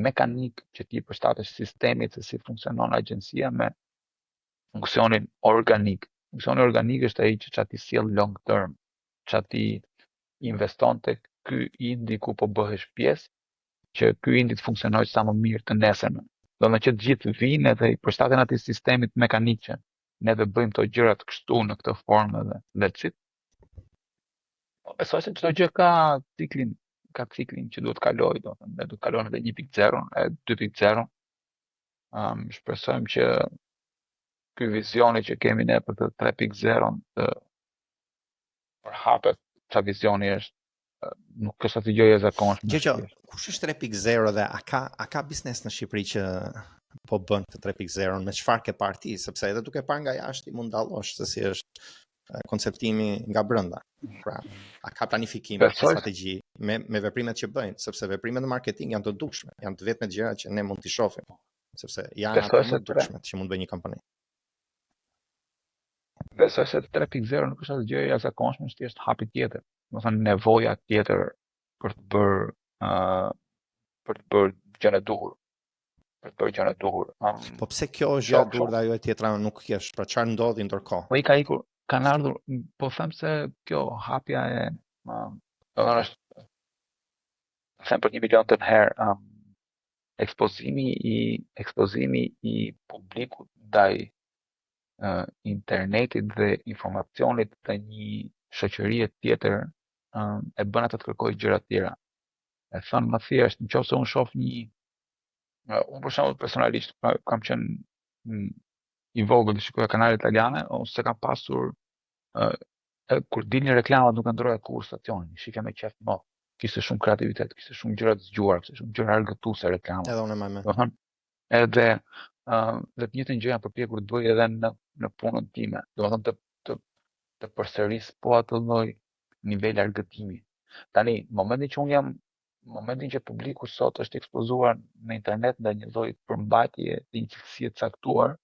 mekanik që ti përshtatesh sistemit se si funksionon agjencia me funksionin organik. Funksioni organik është ai që çati sjell long term, çati investon tek ky indi ku po bëhesh pjesë, që ky indi të funksionojë sa më mirë të nesërmen. Do të thotë që të gjithë vinë edhe i përshtaten atij sistemit mekanik që ne do bëjmë këto gjërat kështu në këtë formë dhe that's it. Besoj se çdo gjë ka ciklin që duhet kaloj, do të thënë, ne do të kalojmë edhe 1.0 e 2.0. Shpresojmë që ky vizioni që kemi ne për të 3.0 të përhapet sa vizioni është, nuk është atë gjë e zakonshme. Gjë, kush është 3.0 dhe a ka biznes në Shqipëri që po bën këtë 3.0 me çfarë ke parë ti, sepse edhe duke parë nga jashtë mund dallosh se si është konceptimi nga brenda. Pra, a ka planifikim, strategji me veprimet që bëjnë, sepse veprimet e marketing janë të dukshme, janë të vetmet gjëra që ne mund t'i shohim, sepse janë ato më të dukshme që mund bëjë një kompani. Besoj se 3.0 nuk është asgjë gjë e jashtëzakonshme, është thjesht hapi tjetër. Do të thënë nevoja tjetër për të bërë gjën e duhur. Po pse kjo është gjë e duhur dhe ajo e tjetra nuk kesh? Pra çfarë ndodhi ndërkohë? Po i ka ikur kanë ardhur, po them se kjo hapja e është them për 1 milion të herë ekspozimi i publikut ndaj internetit dhe informacionit të një shoqërie tjetër e bën ata të kërkojë gjëra të tjera. E thënë më thjesht, nëse unë shoh unë për shembull personalisht kam qenë i vogël të shikoja kanale italiane, ose kam pasur kur dilnin reklamat nuk e ndroja kur stacionin, shifja me qef më. Kishte shumë kreativitet, kishte shumë gjëra të zgjuar, kishte shumë gjëra argëtuese reklama. Edhe unë më. Domethënë, edhe dhe të njëjtën gjë jam përpjekur të bëj edhe në punën time. Domethënë të përsëris po atë lloj niveli argëtimi. Tani, momentin që publiku sot është ekspozuar në internet ndaj një lloji përmbajtje të një cilësie të caktuar,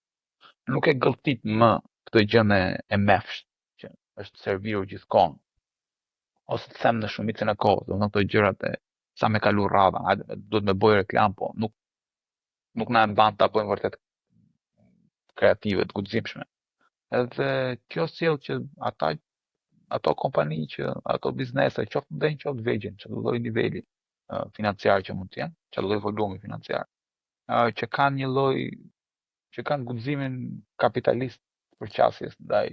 nuk e gëlltit më këtë gjë e mefsht që është serviru gjithkohë. Ose të them në shumicën e kohës, domethënë këto gjërat e sa me kalu rradha, duhet me bëj reklam, po nuk na e mban ta bëjmë vërtet kreative të guximshme. Edhe kjo sjell që ato kompani ato biznese, qoftë ndonjë qoftë vegjël, çdo lloj niveli financiar që mund të jenë, çdo lloj volumi financiar, që kanë guximin kapitalist për qasjes ndaj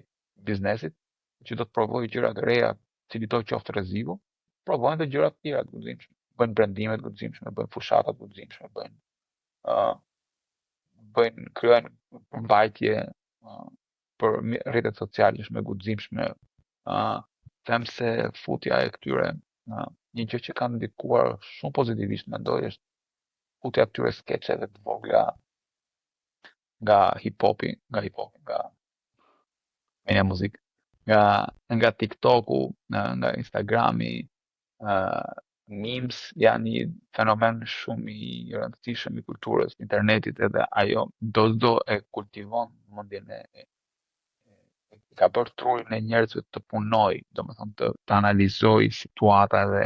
biznesit, që do të provojë gjëra të reja, cili do qoftë rreziku, provojnë dhe gjëra të tjera të guximshme, bëjnë brandime të guximshme, bëjnë fushata të guximshme, krijojnë mbajtje për rrjetet sociale shumë e guximshme. Them se futja e këtyre një gjë që kanë ndikuar shumë pozitivisht mendoj është futja e këtyre skeçeve të vogla nga hip-hopi, nga menja muzikë, nga TikToku, nga Instagrami, memes janë një fenomen shumë i rëndësishëm i kulturës, internetit, edhe ajo do e kultivon mendjen ka bërë trurin e njerëzve të punoj, domethënë të analizoj situata dhe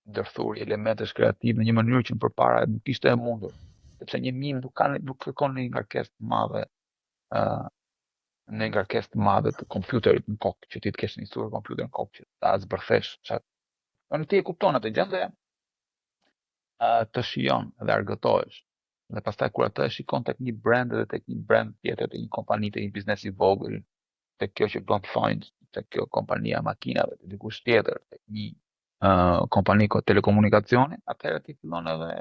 ndërthurje elementesh kreative në një mënyrë që përpara nuk ishte e mundur, sepse një mim nuk kërkon një ngarkesë të madhe, në ngarkesë të madhe të kompjuterit në kokë, që ti të kesh një instrument kompjuter në kokë që ta zbërthesh çat. Në ti e kupton atë gjë dhe të shijon dhe argëtohesh. Dhe pastaj kur atë e shikon tek një brand edhe tek një brand tjetër, tek një kompani, tek një biznes i vogël, tek kjo që bën fund, tek kjo kompania makinave, tek dikush tjetër, tek një kompani telekomunikacioni, atëherë ti fillon edhe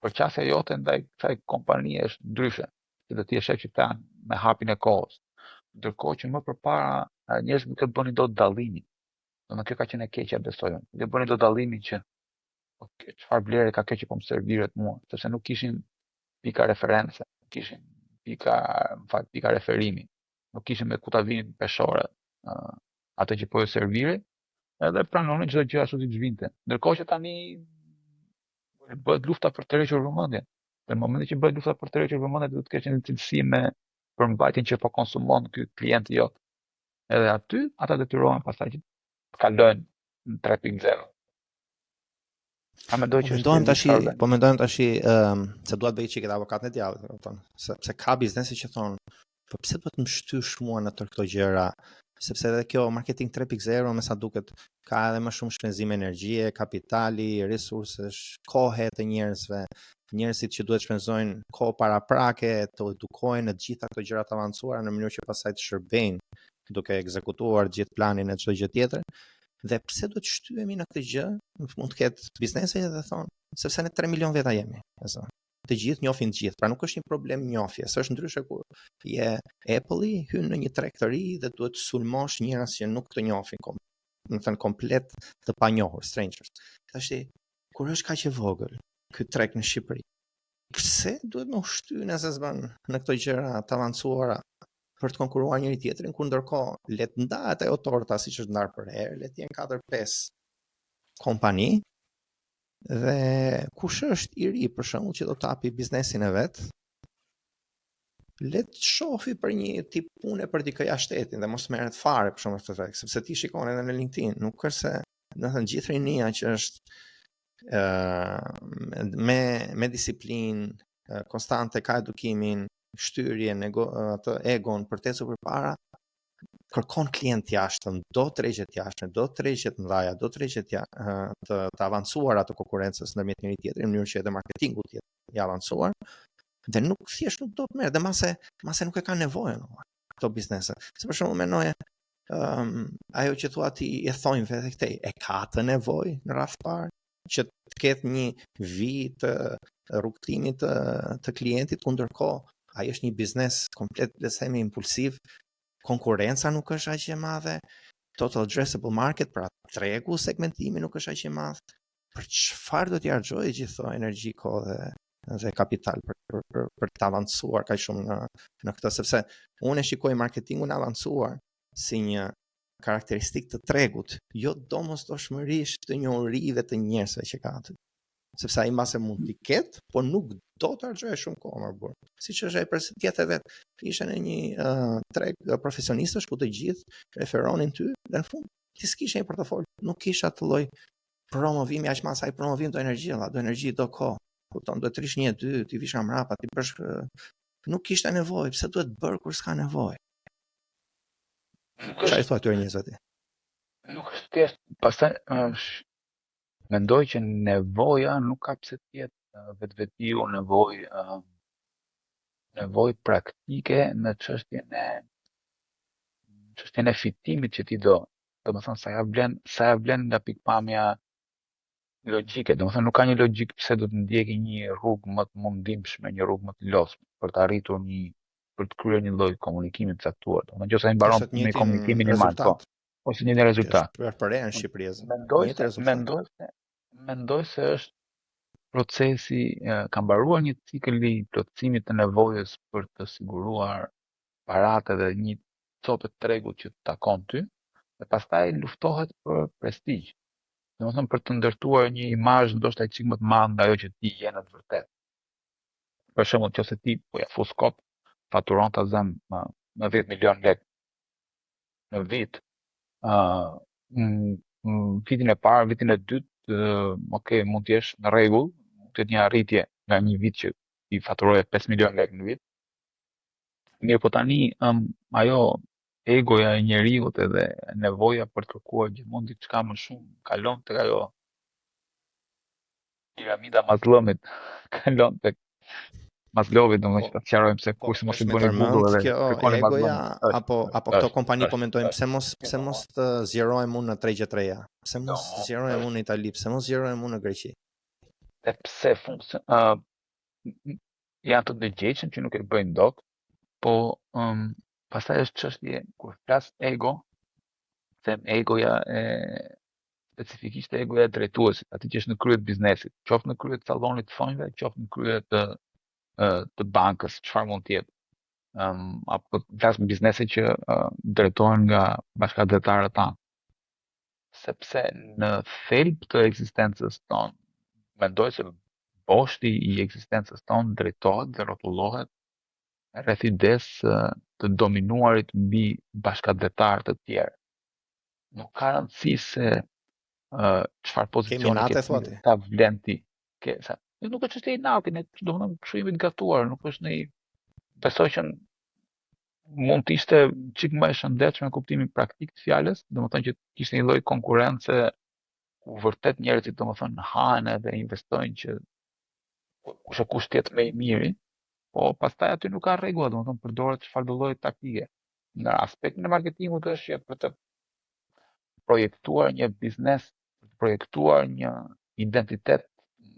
përqasja jote ndaj kësaj kompanie është ndryshe, që do ti e sheh që ta me hapin e kohës. Ndërkohë që më përpara njerëzit nuk e bënin dot dallimin. Domethënë kjo ka qenë e keqja besoj unë. Nuk e bënin dot dallimin që çfarë vlere ka kjo që po më serviret mua, sepse nuk kishin pika reference, kishin pika referimi. Nuk kishin me ku ta vinin peshore atë që po e serviri, edhe pranonin çdo gjë ashtu siç vinte. Ndërkohë që tani bëhet lufta për të tërhequr vëmendjen. Në momentin që bëhet lufta për të tërhequr vëmendjen, duhet të kesh një cilësi me përmbajtjen që po konsumon ky klient jot. Edhe aty ata detyrohen pastaj që të kalojnë në 3.0. A mendoj që mendojmë tash se duhet bëj çike avokatën e djallit, kupton? Sepse ka biznese që thon, po pse duhet më shtysh mua në këto gjëra? Sepse edhe kjo marketing 3.0 me sa duket ka edhe më shumë shpenzim energjie, kapitali, resursesh, kohë të njerëzve, njerëzit që duhet shpenzojnë kohë paraprake, të edukohen në të gjitha këto gjëra të avancuara në mënyrë që pastaj të shërbejnë duke ekzekutuar gjithë planin e çdo gjë tjetër. Dhe pse do të shtyhemi në këtë gjë? Mund të ketë biznese dhe thonë, sepse ne 3 milion veta jemi. Të gjithë njohin të gjithë, pra nuk është një problem njohje, s'është ndryshe kur je Apple-i hyn në një treg të ri dhe duhet të sulmosh njerëz që nuk të njohin, do të thënë komplet të panjohur, strangers. Tash kur është kaq e vogël ky treg në Shqipëri, pse duhet më ushtyjnë në këto gjëra të avancuara për të konkuruar njëri tjetrin, kur ndërkohë le të ndahet ajo torta siç është ndarë për herë, le të jenë 4-5 kompani. Dhe kush është i ri për shembull që do të hapi biznesin e vet, le të shohi për një tip pune për dikë jashtë shtetit dhe mos merret fare për shembull këtë treg, sepse ti shikon edhe në LinkedIn, nuk është se, do të thënë gjithë rinia që është me disiplinë konstante, ka edukimin, shtyrjen, atë egon për të ecur përpara, kërkon klient jashtëm, do tregjet jashtëm, do tregjet mëdha, do tregjet të avancuara të konkurrencës ndërmjet njëri tjetrit, në mënyrë që edhe marketingu të jetë i avancuar, dhe nuk thjesht nuk do të merr, dhe mase nuk e kanë nevojën këto biznese. Se për shembull mendoje ajo që thua ti e thonjë vetë këtej, e ka të nevojë në rast parë që të ketë një vit të rrugtimit të klientit, ku ndërkohë ai është një biznes komplet, le të themi, impulsiv, konkurenca nuk është aq e madhe, total addressable market, pra tregu, segmentimi nuk është aq i madh. Për çfarë do t'i harxojë gjithë këto energji, kohë dhe kapital për të avancuar kaq shumë në këtë, sepse unë e shikoj marketingun e avancuar si një karakteristikë të tregut, jo domosdoshmërisht të njohurive të njerëzve që ka aty. Sepse ai mbase mund t'i ketë, por nuk do të harxojë shumë kohë më burr. Siç është ai për tjetër vet, ishte në një treg profesionistësh ku të gjithë referonin ty, dhe në fund ti s'kishe një portofol, nuk kisha të lloj promovimi aq mas, ai promovim do energji, do kohë. Kupton, do të rish 1-2, ti vish nga mrapa, ti bësh, nuk kishte nevojë, pse duhet bërë kur s'ka nevojë? Çfarë thua këtyre njerëzve ti? Nuk është thjesht, pastaj mendoj që nevoja nuk ka pse të jetë vetvetiu nevojë praktike në çështjen e fitimit që ti do. Domethënë sa ja vlen nga pikpamja logjike, domethënë nuk ka një logjik pse do të ndjeki një rrugë më të mundimshme, një rrugë më të lodhshme për të arritur për të kryer një lloj komunikimi të caktuar. Domethënë nëse ai mbaron me komunikimin e madh, po, ose një rezultat. Për në Shqipëri. Mendoj se është procesi, ka mbaruar një cikël i plotësimit të nevojës për të siguruar paratë dhe një copë të tregut që të takon ty, dhe pastaj luftohet për prestigj. Domethënë për të ndërtuar një imazh ndoshta çik më të madh nga ajo që ti je në të vërtetë. Për shembull, nëse ti po ja fus kot, faturon ta zëm me 10 milion lekë në vit, vitin e parë, vitin e dytë, okay, mund të jesh në rregull, mund të jetë një arritje nga një vit që i faturoje 5 milion lekë në vit. Mirë, po tani ajo egoja e njeriut edhe nevoja për të kërkuar gjithmonë diçka më shumë kalon tek ajo piramida Maslowit, kalon tek Maslowi, domethënë që ta sqarojmë se kush mos i bëni Google edhe kërkoni egoja apo këto kompani po mendojmë pse mos të zgjerojmë unë në tregjetreja, pse mos zgjerojmë unë në Itali, pse mos zgjerojmë unë në Greqi. Pse janë të dëgjshëm që nuk e bëjnë dot, po pastaj është çështje kur flas ego, them egoja specifikisht egoja drejtuesit, aty që është në krye të biznesit, qoftë në krye të sallonit të thonjve, qoftë në krye të bankës, çfarë mund të jetë. Apo flas në biznese që drejtohen nga bashkëdhetarët tanë. Sepse në thelb të ekzistencës tonë, mendoj se boshti i ekzistencës tonë drejtohet dhe rrotullohet rreth idesë të dominuarit mbi bashkëdhetar të tjerë. Nuk ka rëndësi se çfarë pozicioni ke ta vlen ti. Nuk është çështje e inatit, domethënë këshillimit gatuar, nuk është në besoj që mund të ishte çik më e shëndetshme në kuptimin praktik të fjalës, domethënë që kishte një lloj konkurrence ku vërtet njerëzit domethënë hahen edhe investojnë që kush tjetë më i miri, po pastaj aty nuk ka rregulla, domethënë përdoret çfarëdo lloj taktike. Nga aspekti i marketingut është që për të projektuar një biznes, për të projektuar një identitet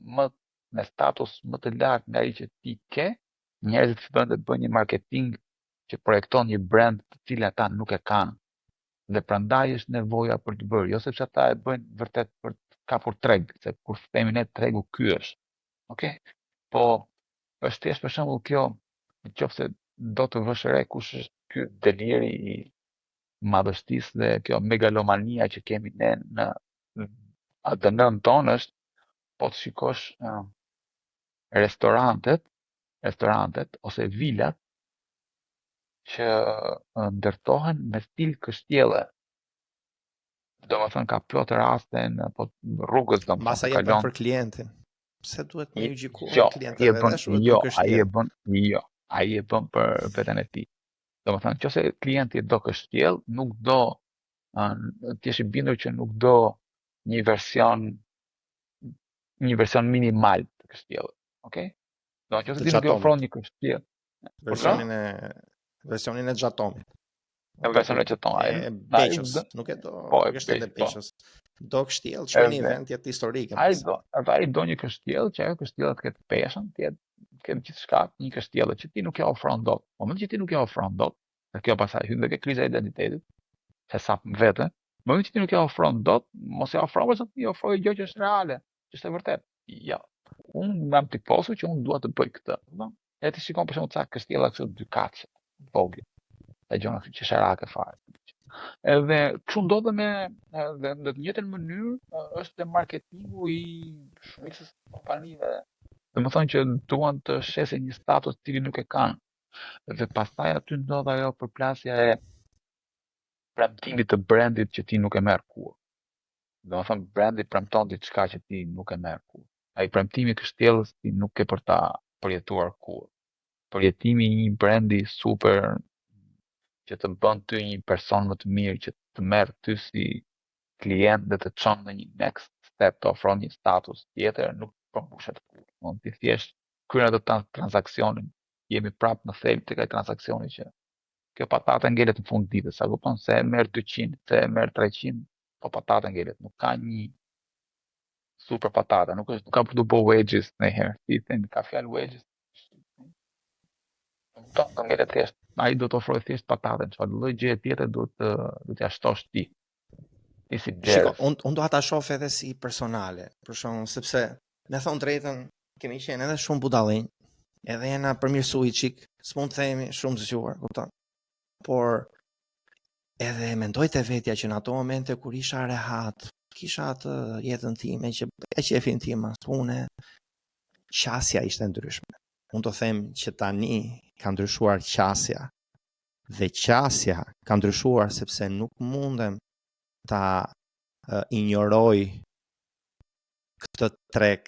me status më të lartë nga ai që ti ke, njerëzit fillojnë të bëjnë një marketing që projekton një brand të cilin ata nuk e kanë. Dhe prandaj është nevoja për të bërë, jo sepse ata e bëjnë vërtet për të kapur treg, se kur themi ne tregu ky është. Okay? Po është thjesht për shembull kjo, nëse do të vësh re kush është ky deliri i madhështisë dhe kjo megalomania që kemi ne në ADN-n tonë, është po të shikosh restorantet ose vilat që ndërtohen me stil kështjelle. Domethënë ka plot raste në rrugës domethënë. Mbasa jep për klientin. Pse duhet më gjykuar klientin vetë? Ai e bën për veten e tij. Domethënë, nëse klienti do kështjell, nuk do ti jesh i bindur që nuk do një version minimal të kështjellit. Okej? Do nëse Të ti nuk e ofron gjatomit. një kështjell, Versionin e versionin e gjatomit. e version e çeton E ai beqës, nuk e do po e kështjell e po. beqës. Do kështjell të shkoj në Edhe event jetë historike. ai do një kështjell që ajo kështjell të ketë peshën, të ketë gjithçka, një kështjell që ti nuk ja ofron dot. Moment që ti nuk ja ofron dot, dhe kjo pastaj hyn dhe ke kriza e identitetit, se sa vete, moment që ti nuk ja ofron dot, mos ja ofron se ti ofroj gjë që është reale, që është e vërtet. Ja, unë jam tifosu që unë dua të bëj këtë, no? E ti shikon për shembull ca kështjella kështu dy kaçe, vogël, e gjona që sharake fare. Edhe kështu ndodhe edhe në të njëjtën mënyrë është dhe marketingu i shumicës kompanive. Domethënë që duan të shesin një status cili nuk e kanë. Dhe pastaj aty ndodh ajo përplasja e premtimit të brandit që ti nuk e merr kur. Domethënë brandi premton diçka që ti nuk e merr kur. Ai premtimi i kështjellës ti nuk e për ta përjetuar kur. Përjetimi i një brandi super që të bën ty një person më të mirë, që të merr ty si klient dhe të çon në një next step, të ofron një status tjetër, nuk përmbushet kur. Mund të thjesht kryen atë transaksionin. Jemi prapë në thelb tek ai transaksioni që kjo patate ngelet në fund ditës, sa kupton se e merr 200, se e merr 300, po patate ngelet, nuk ka një super patate, nuk ka për të bëu wedges ndonjëherë. Si thënë, ka fjalë wedges. Do ngelet thjesht. Ai do të ofrojë thjesht patatën, çfarë lloj gjëje tjetër do t'ja shtosh ti. Ti si Shiko, jazz. unë do ata shoh edhe si personale, për shkakun sepse me thon drejtën kemi qenë edhe shumë budallënj, edhe jena përmirësui çik, s'mund të themi shumë zgjuar, kupton? Por edhe mendoj të vetja që në ato momente kur isha rehat, kisha atë jetën time që e qefin tim as pune, qasja ishte ndryshme. Unë të them që tani ka ndryshuar qasja, dhe qasja ka ndryshuar sepse nuk mundem ta ignoroj këtë treg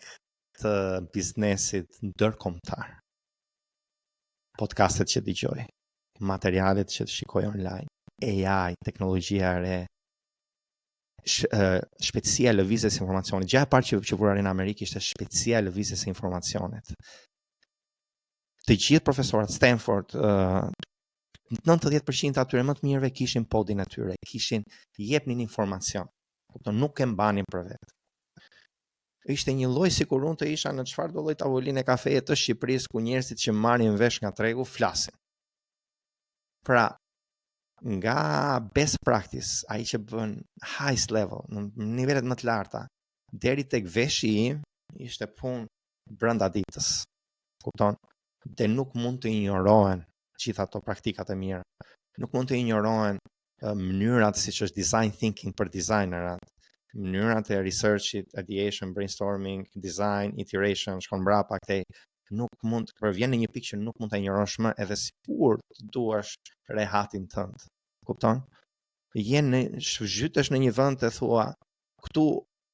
të biznesit ndërkombëtar. Podcastet që dëgjoj, materialet që shikoj online, AI, teknologjia e re, shpejtësia e lëvizjes së informacionit. Gjëja e parë që vura në Amerikë ishte shpejtësia e lëvizjes së informacionit. Të gjithë profesorët Stanford, 90% atyre më të mirëve kishin podin e tyre, kishin jepnin informacion, nuk e mbanin për vetë. Ishte një lloj sikur unë të isha në çfarë do lloj tavoline kafeje të Shqipërisë ku njerëzit që marrin vesh nga tregu flasin. Pra, nga best practice, ai që bën highest level, në nivelet më të larta, deri tek veshi im, ishte punë brenda ditës. Kupton? Dhe nuk mund të injorohen gjitha ato praktikat e mira. Nuk mund të injorohen mënyrat siç është design thinking për designerat, mënyrat e researchit, ideation, brainstorming, design, iteration, shkon mbrapa këtej. Nuk mund, për vjen në një pikë që nuk mund ta injorosh më edhe sikur të duash rehatin tënd. Kupton? Zhytesh në një vend e thua këtu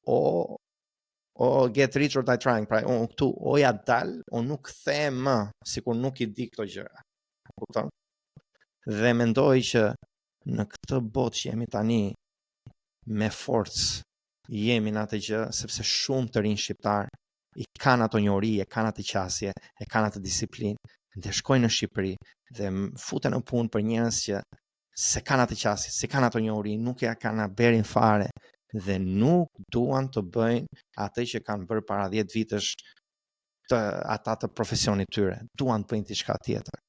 o get rich or die trying, pra këtu o ja dal, o nuk them më, sikur nuk i di këto gjëra. Kupton? Dhe mendoj që në këtë botë që jemi tani me forcë jemi në atë gjë sepse shumë të rinj shqiptar i kanë ato njohuri, e kanë atë qasje, e kanë atë disiplinë, dhe shkojnë në Shqipëri dhe futen në punë për njerëz që se kanë atë qasje, se kanë ato njohuri, nuk ja kanë aberin fare dhe nuk duan të bëjnë atë që kanë bërë para 10 vitesh ata të profesionit tyre, duan të bëjnë diçka tjetër.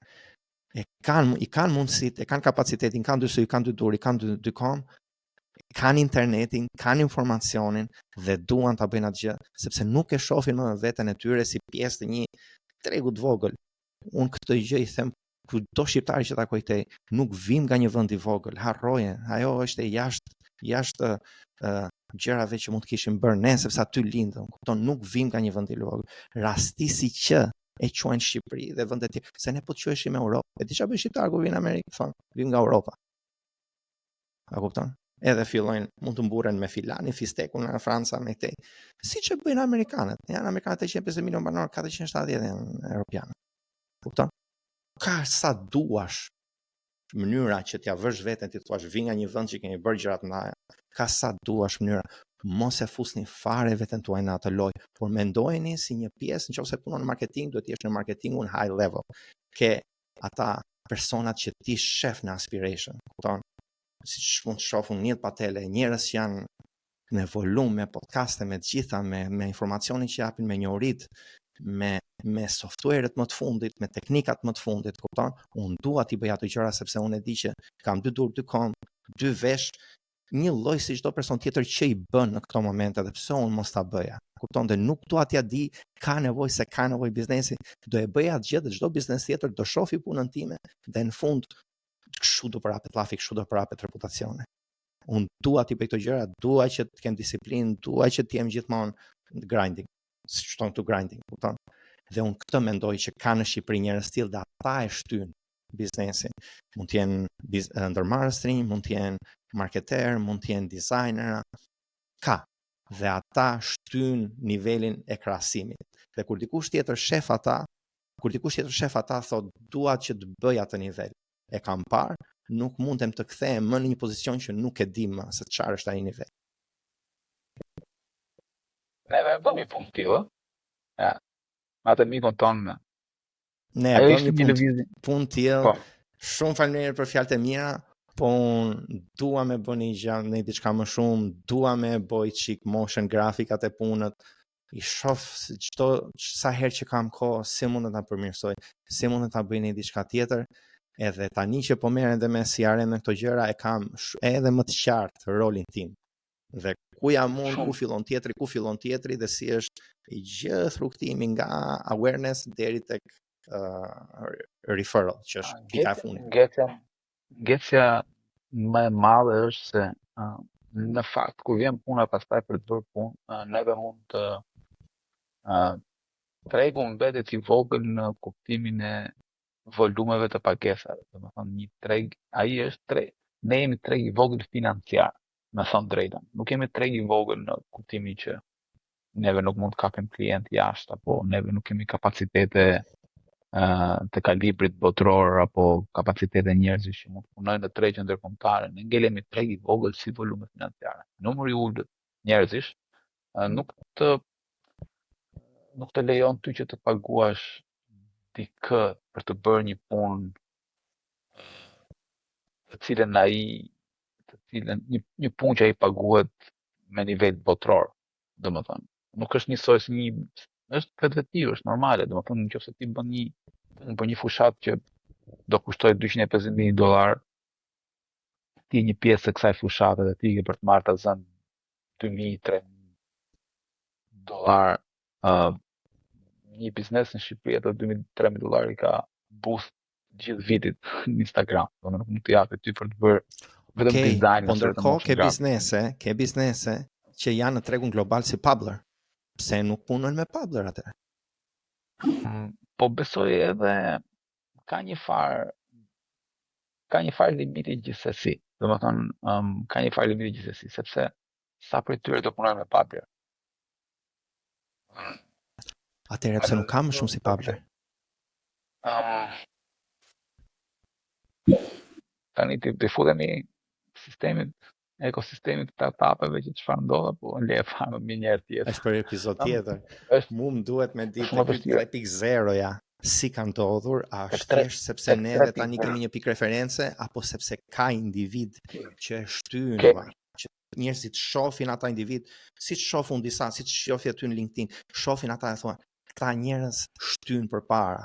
I kanë mundësit, e kanë kapacitetin, kanë dy sy, kanë dy dur, kanë dy kom, kanë internetin, kanë informacionin dhe duan ta bëjnë atë gjë, sepse nuk e shohin më veten e tyre si pjesë të një tregu të vogël. Unë këtë gjë i them kudo shqiptari që takoj tej, nuk vim nga një vend i vogël, harroje, ajo është e jashtë gjërave që mund të kishim bërë ne, sepse aty lindëm, kupton, nuk vim nga një vend i vogël. Rastisi që e quajnë Shqipëri dhe vendet tjera, se ne po të quheshim Europë. E di çfarë bën shqiptar kur vin në Amerikë, thon, vim nga Europa. A kupton? Edhe fillojnë, mund të mburren me filanin, fistekun në Franca, me këtej. Siç e bëjnë amerikanët. Janë amerikanët 150 milion banor, 470 janë europianë. Kupton? Ka sa duash mënyra që t'ja vësh veten ti thua vi nga një vend që keni bërë gjëra të mëdha. Ka sa duash mënyra. Mos e fusni fare veten tuaj në atë lojë, por mendojeni si një pjesë, nëse punon në marketing, duhet të jesh në marketingun high level. Ke ata personat që ti shef në aspiration, kupton? Siç mund të shohun Neil Patel, njerëz që janë me volum, me podcaste, me të gjitha, me informacionin që japin, me njohurit, me software-et më të fundit, me teknikat më të fundit, kupton? Unë dua t'i bëj ato gjëra sepse unë e di që kam 2 dur, 2 kom, 2 vesh, një lloj si çdo person tjetër që i bën në këto momente dhe pse unë mos ta bëja. Kupton? Dhe nuk dua t'ja di ka nevojë biznesi, do e bëja atë gjë dhe çdo biznes tjetër do shofi punën time dhe në fund kështu do përhapet llafi, kështu do përhapet reputacioni. Unë dua t'i bëj këto gjëra, dua që të kem disiplinë, dua që të jem gjithmonë grinding, siç thon këtu grinding, kupton? Dhe unë këtë mendoj që ka në Shqipëri njerëz tillë dhe ata e shtyn biznesin. Mund të jenë ndërmarrës të rinj, mund të jenë marketer, mund të jenë dizajnera, ka. Dhe ata shtyn nivelin e krahasimit. Dhe kur dikush tjetër shef ata, thot dua që të bëj atë nivel. E kam parë, nuk mundem të kthehem më në një pozicion që nuk e di më se çfarë është ai nivel. Neve bëmi punë tillë. Ja. Atë mikun tonë. Ne bëmi punë tillë. Po. Shumë faleminderit për fjalët e mira, po unë dua me bëni një diçka më shumë, dua me bëj çik motion grafikat e punët. I shoh sa herë që kam kohë, si mund të ta përmirësoj, si mund të ta bëj një diçka tjetër. Edhe tani që po merrem edhe me CRM me këto gjëra e kam edhe më të qartë rolin tim. Dhe ku jam unë, ku fillon tjetri dhe si është i gjithë rrugtimi nga awareness deri tek referral, që është pika e fundit. Ngecja më e madhe është se në fakt kur vjen puna pastaj për të bërë punë, neve mund të tregu mbetet i vogël në kuptimin e volumeve të pagesave. Domethënë një treg, ai është treg. Ne jemi treg i vogël financiar, me thënë drejtën. Nuk jemi treg i vogël në kuptimin që neve nuk mund të kapim klient jashtë, apo neve nuk kemi kapacitete të kalibrit botror apo kapacitete njerëzish që mund të punojnë në tregje ndërkombëtare. Ne ngelemi treg i vogël si volume financiare. Numri i ulët njerëzish nuk të lejon ty që të paguash dikë për të bërë një punë një punë që ai paguhet me nivel botror, domethënë. Nuk është njësoj si është vetvetiu, është normale, domethënë nëse ti bën një punë për një fushat që do kushtoj $250,000, ti një pjesë e kësaj fushate dhe ti ke për të marrë të zënë $2,000-3,000. Një biznes në Shqipëri ato $2,000-3,000 ka boost gjithë vitit në Instagram. Do nuk mund të japë ty për të bërë vetëm dizajn. Po ndërkohë ke biznese që janë në tregun global si Pabler. Pse nuk punojnë me Pabler atë? Po besoj edhe ka një farë limiti gjithsesi. Domethënë ka një farë limiti gjithsesi, sepse sa prej tyre do punojnë me Pabler. Atëherë pse nuk ka më shumë si Pabler? Tani të futemi ekosistemit të startupeve që çfarë ndodh, apo le e fare më një herë tjetër. Është për epizod tjetër. Mu më duhet me ditë ky 3.0-ja si ka ndodhur, a është thjesht sepse neve tani kemi një pikë reference apo sepse ka individ që e shtyn, që njerëzit shohin ata individ, siç shohun disa, siç shohin aty në LinkedIn, shohin ata e thonë, këta njerëz shtyn përpara.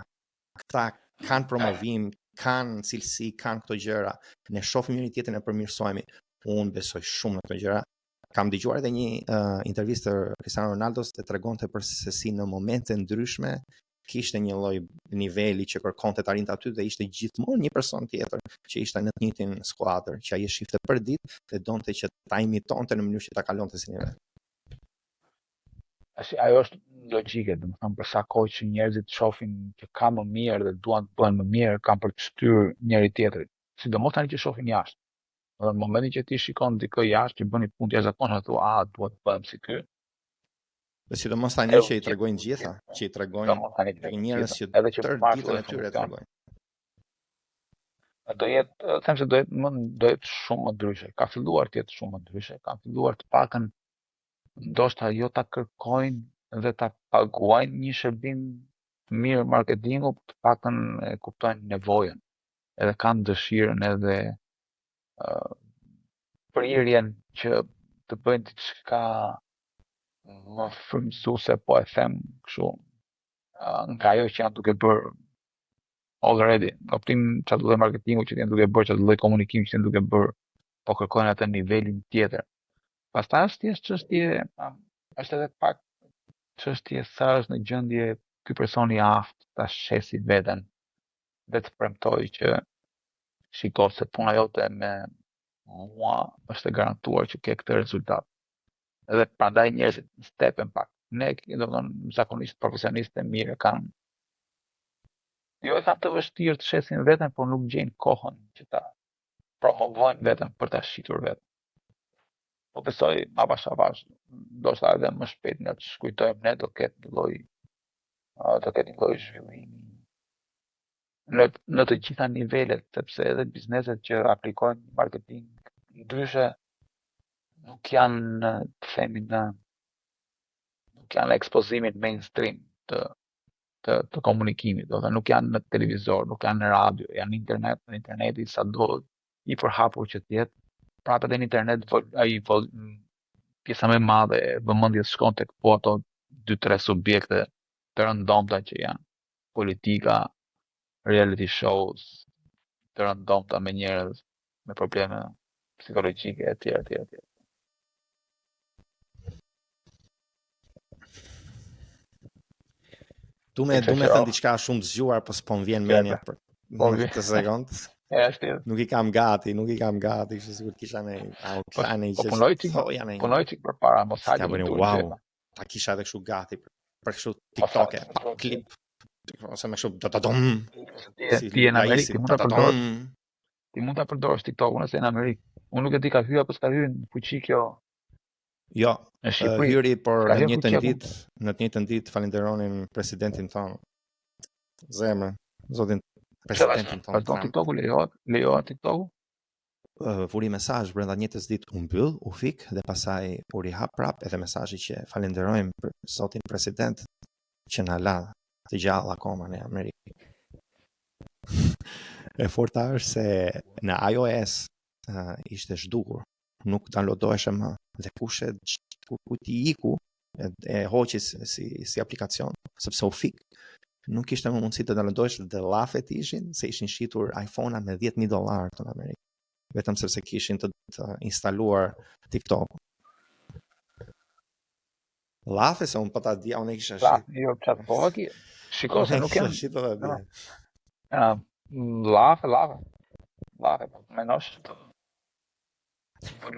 Këta kanë promovim, kanë cilësi, kanë këto gjëra. Ne shohim njëri tjetrin e përmirësohemi. Unë besoj shumë në këto gjëra. Kam dëgjuar edhe një intervistë të Cristiano Ronaldos që tregonte për se si në momente ndryshme kishte një lloj niveli që kërkonte të arrinte aty dhe ishte gjithmonë një person tjetër që ishte në të njëjtin skuadër, që ai shifte për ditë dhe donte që ta imitonte në mënyrë që ta kalonte si nivel. Ajo është logjike, domethënë për sa kohë që njerëzit shohin që ka më mirë dhe duan të bëhen më mirë, kanë për të shtyrë njëri tjetrin. Sidomos tani që shohin jashtë. Në momentin që ti shikon dikë jashtë që bën një punë jashtëzakonshme, thua, dua të bëhem si ky. Dhe sidomos tani që i tregojnë gjitha, që i tregojnë njerëz që tërë ditën e tyre tregojnë. Do jetë, them se do jetë shumë më ndryshe. Ka filluar të jetë shumë më ndryshe. Ka filluar të pakën ndoshta jo ta kërkojnë dhe ta paguajnë një shërbim të mirë marketingu, të pakën e kuptojnë nevojën, edhe kanë dëshirën edhe uh, prirjen që të bëjnë diçka më frymëzuese, po e them kështu, nga ajo që janë duke bërë already. Në kuptim çfarë do lloj marketingu që janë duke bërë, çfarë do lloj komunikimi që janë duke bërë, po kërkojnë atë nivelin tjetër. Pastaj është thjesht çështje, është edhe pak çështje sa është në gjendje ky person i aftë ta shesi veten dhe të premtoj që shiko se puna jote me mua është e garantuar që ke këtë rezultat. Edhe prandaj njerëzit stepen pak. Ne, domethënë, zakonisht profesionistë e mirë kanë, jo e kanë të vështirë të shesin veten, por nuk gjejnë kohën që ta promovojnë veten për ta shitur veten. Po besoj avash avash, ndoshta edhe më shpejt nga të shkujtojmë ne do ketë një lloj zhvillimi në të gjitha nivelet, sepse edhe bizneset që aplikojnë marketing ndryshe nuk janë, të themi në, nuk janë ekspozimin mainstream të komunikimit, do të nuk janë në televizor, nuk janë në radio, janë në internet, në interneti sado i përhapur që të jetë. Prapë edhe në internet pjesa më e madhe e vëmendjes shkon tek po ato 2-3 subjekte të rëndomta që janë politika, reality shows, të rëndomta me njerëz me probleme psikologjike etj etj etj. Du me thënë diçka shumë të zgjuar, po s'po më vjen mendje për në këtë sekond. Nuk i kam gati, kështu sikur kisha në outline Po punoj çik përpara, mos hajde në turp. Wow, ta kisha edhe kështu gati për kështu TikTok-e, klip ose më kështu dadadom. Ti në Amerikë ti mund ta përdorësh TikTok-un ose në Amerikë. Unë nuk e di ka hyrë apo s'ka hyrë në fuqi kjo. Jo, hyri, por në të njëjtën ditë falenderonin presidentin tonë. Zemër, zotin presidentin tonë. Pardon, TikTok-u lejohet TikTok-u? Vuri mesazh brenda njëjtës ditë u mbyll, u fik dhe pastaj u rihap prap edhe mesazhi që falenderojmë për zotin president që na la të gjallë akoma në Amerikë. E forta është se në iOS ishte zhdukur, nuk downloadoheshe më dhe kush ti iku e hoqi si aplikacion, sepse u fik. Nuk kishte më mundësi të downloadohesh dhe llafet ishin se ishin shitur iPhone-a me $10,000 në Amerikë. Vetëm sepse kishin të instaluar TikTok. Llafe se unë pata dia, unë e kisha shit. Jo, qatë po aki. Shiko se nuk janë. Shit edhe dia. Llafe, menosh të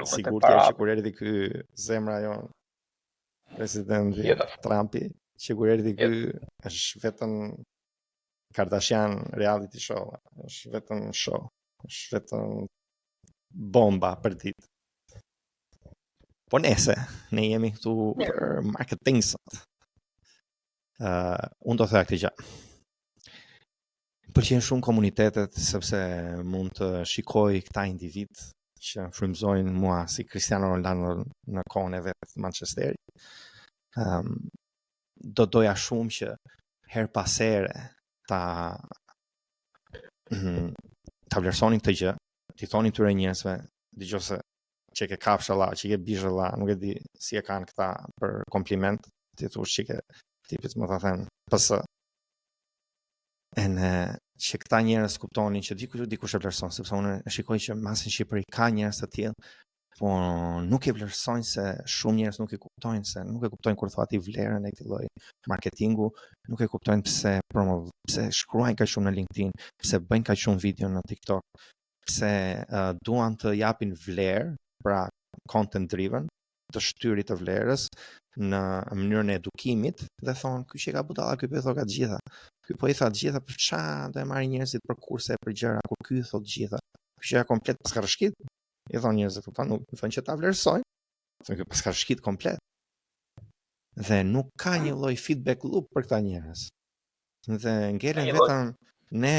sigur të e kur erdi ky zemra jo presidenti Trumpi, që kur erdi ky është vetëm Kardashian reality show, është vetëm show, është vetëm bomba për ditë. Po nese, ne jemi këtu për marketingsat. Unë do thëja këtë gjë. Pëlqen shumë komunitetet sepse mund të shikoj këta individ që frymëzojnë mua si Cristiano Ronaldo në kohën e vet Manchesteri. Do doja shumë që her pas here ta vlerësonin këtë gjë, t'i thonin këtyre njerëzve, dëgjose që ke kafshalla, që ke bishalla, nuk e di si e kanë këta për kompliment, ti thosh që ke tipit më ta thënë PS. Që këta njerëz kuptonin që dikush e vlerëson, sepse unë e shikoj që masin Shqipëri ka njerëz të tillë, po nuk e vlerësojnë, se shumë njerëz nuk e kuptojnë kur thotë vlerën e këtij lloji marketingu, nuk e kuptojnë pse shkruajnë kaq shumë në LinkedIn, pse bëjnë kaq shumë video në TikTok, pse duan të japin vlerë, pra content driven, të shtyrit të vlerës në mënyrën e edukimit dhe thonë, ky që ka budalla, ky po i thotë të gjitha. Ky po i thotë të gjitha, për çfarë do e marrin njerëzit për kurse për gjëra kur ky thotë të gjitha. Ky që ka komplet paskarshkit. I thonë njerëzit këta nuk thonë që ta vlerësojnë. Thonë ky paskarshkit komplet. Dhe nuk ka një lloj feedback loop për këta njerëz. Dhe ngelen vetëm ne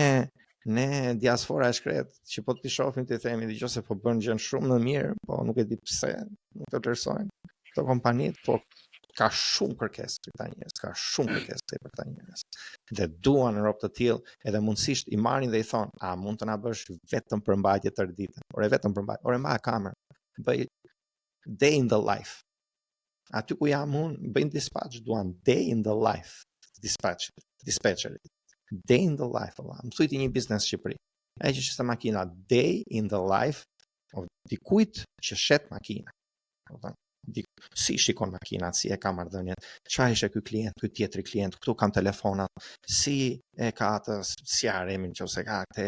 Ne diaspora e shkret, që po t'i shohim të themi dëgjoj se po bën gjën shumë më mirë, po nuk e di pse nuk të vlerësojnë këto kompanitë, po ka shumë kërkesë për këta njerëz, ka shumë kërkesë për këta njerëz. Dhe duan rob të tillë, edhe mundësisht i marrin dhe i thon, "A mund të na bësh vetëm përmbajtje tërë ditën?" Ore vetëm përmbajtje, ore mba kamerë. Bëj day in the life. Aty ku jam unë, bëjnë dispatch, duan day in the life. Dispatcherit. Day in the life, Allah. Më thujti një biznes në Shqipëri. E që shtë makina, day in the life, o dikujt që shet makina. Si shikon makinat, si e ka marrëdhëniet, çfarë ishte ky klient, ky tjetri klient, këtu kam telefonat, si e ka atë CRM-in nëse ka atë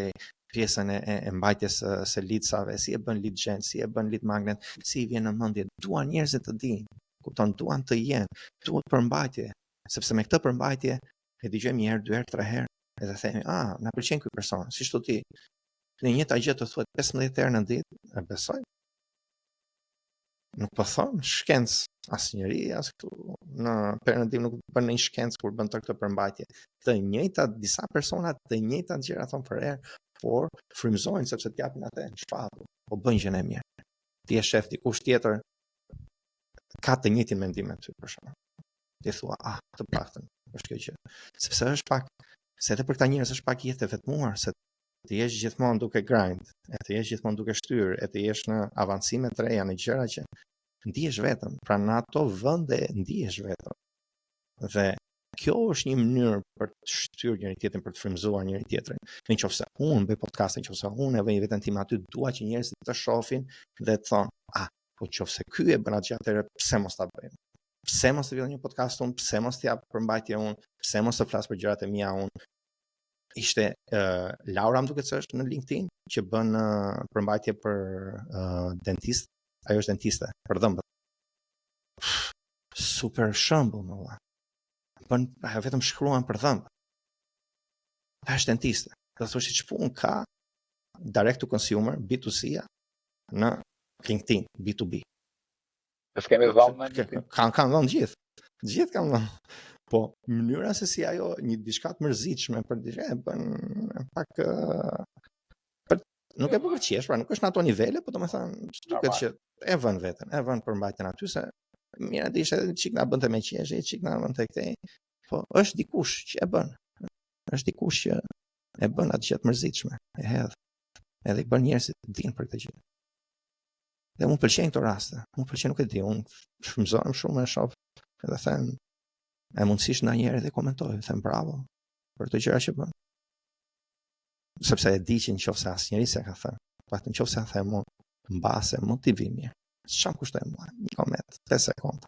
pjesën e mbajtjes së leadsave, si e bën lead gen, si e bën lead magnet, si i vjen në mendje, duan njerëzit të dinë, kupton, duan të jenë, duhet përmbajtje, sepse me këtë përmbajtje e dëgjojmë një herë, 2 herë, 3 herë, edhe themi, na pëlqen ky person, si thua ti. Në një gjë të thuhet 15 herë në ditë, e besoj. Nuk po thon shkencë asnjëri as këtu në perëndim nuk bën një shkencë kur bën këtë përmbajtje. Të njëjtat disa persona të njëjtat gjëra thon për herë, por frymëzojnë sepse t'japin atë në shpatu, po bëjnë gjën e mirë. Ti je shef dikush tjetër ka të njëjtin mendim me ty për shkak. Ti thua, të paktën është kjo gjë. Sepse është pak, se edhe për këta njerëz është pak jetë e vetmuar, se të jesh gjithmonë duke grind, e të jesh gjithmonë duke shtyr, e të jesh në avancime të reja, në gjëra që ndihesh vetëm, pra në ato vende ndihesh vetëm. Dhe kjo është një mënyrë për të shtyr njëri tjetrin, për të frymëzuar njëri tjetrin. Nëse unë bëj podcast, nëse unë e vëj veten tim aty, dua që njerëzit të shohin dhe të thonë, po nëse ky e bën atë atëherë pse mos ta bëjmë? Pse mos të vjen një podcast unë, pse mos të jap përmbajtje unë, pse mos të flas për gjërat e mia unë? Ishte Laura më duket se është në LinkedIn që bën përmbajtje për dentist, ajo është dentiste për dhëmbët. Super shembull më valla. Bën ajo vetëm shkruan për dhëmbët. Ajo është dentiste. Do thoshë ç'punë ka direct to consumer, B2C në LinkedIn, B2B. S'kemi dhënë në Kanë dhënë gjithë. Gjithë kanë dhënë. Po mënyra se si ajo një diçka të mërzitshme për diçka e bën pak nuk e për qesh, pra nuk është në ato nivele, po domethënë duket që e vën veten, e vën përmbajtjen aty se mira di ishte çik na bënte me qeshje, çik na bënte këtej. Po është dikush që e bën. Është dikush që e bën atë gjë të mërzitshme, e hedh. Edhe i bën njerëzit të dinë për këtë gjë. Dhe mu pëlqejnë këto raste. Mu pëlqen nuk e di, unë shfrytëzohem shumë e shoh edhe them e mundësisht në njerë dhe komentoj, them bravo për të gjëra që bën. Sepse e di që në qofë se asë njëri se ka thënë, në qofë se a them unë, mbase motivim mirë. Çam kushtoj mua, një koment, 5 sekonda.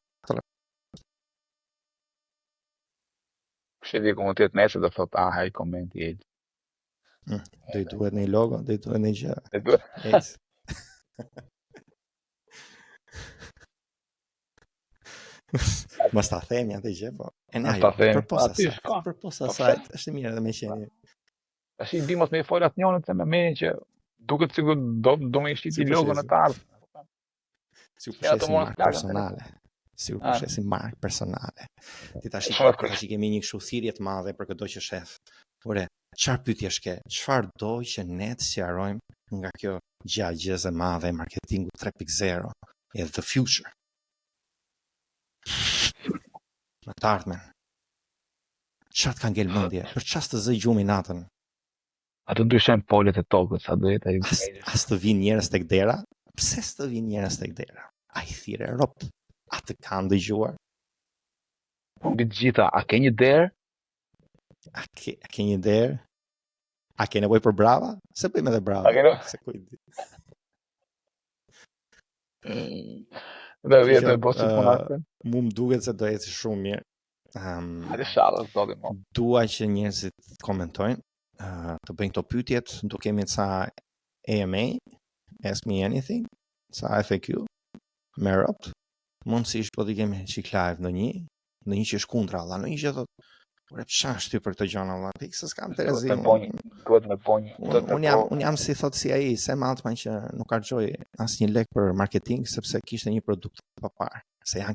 Kështë di komentet nesë dhe thot, haj komenti e gjë. Do i duhet një logo, do i duhet një gjë. E duhet? Mos ta themi atë gjë, po. Përposa sajt, është mirë edhe me qenë. Tash i dimos me folat njënët se me menin që duket sikur do me ishti logo në të ardhmë. Si u përshesi markë personale. Markë personale. Ti tash i kemi një kështu thirrje të madhe për çdo që shef. Ore, çfarë pyetjesh ke? Çfarë do që ne të sqarojmë nga kjo gjallëzë e madhe e marketingut 3.0 e the future? Në të ardhmen. Çfarë të ka ngel mendje? Për çfarë të zë gjumi natën? Atë ndryshen polet e tokës, sa do jetë ai. As të vinë njerëz tek dera? Pse s'të vinë njerëz tek dera? Ai thirrë ropt. A të kanë dëgjuar? Mbi të gjitha, a ke një derë? A ke një derë? A ke nevojë për brava? Se bëjmë edhe brava. Se kujt. Dhe vjetë e bosi punakte. Mu më duket se do eci shumë mirë. Hajde shalë, zoti mo. Dua që njerëzit komentojnë, të bëjnë këto pyetjet, do kemi ca AMA, Ask Me Anything, ca FAQ, me ropt, mundësisht po të kemi qik live në një që është kundra, Allah, në një që thot, ure pësha shty për këtë gjona, Allah, pikë se s'kam të rezim. Duhet me ponjë. Unë jam si thot si ai, Sam Altman që nuk argjoj as një lek për marketing, sepse kishte një produkt pa parë, se janë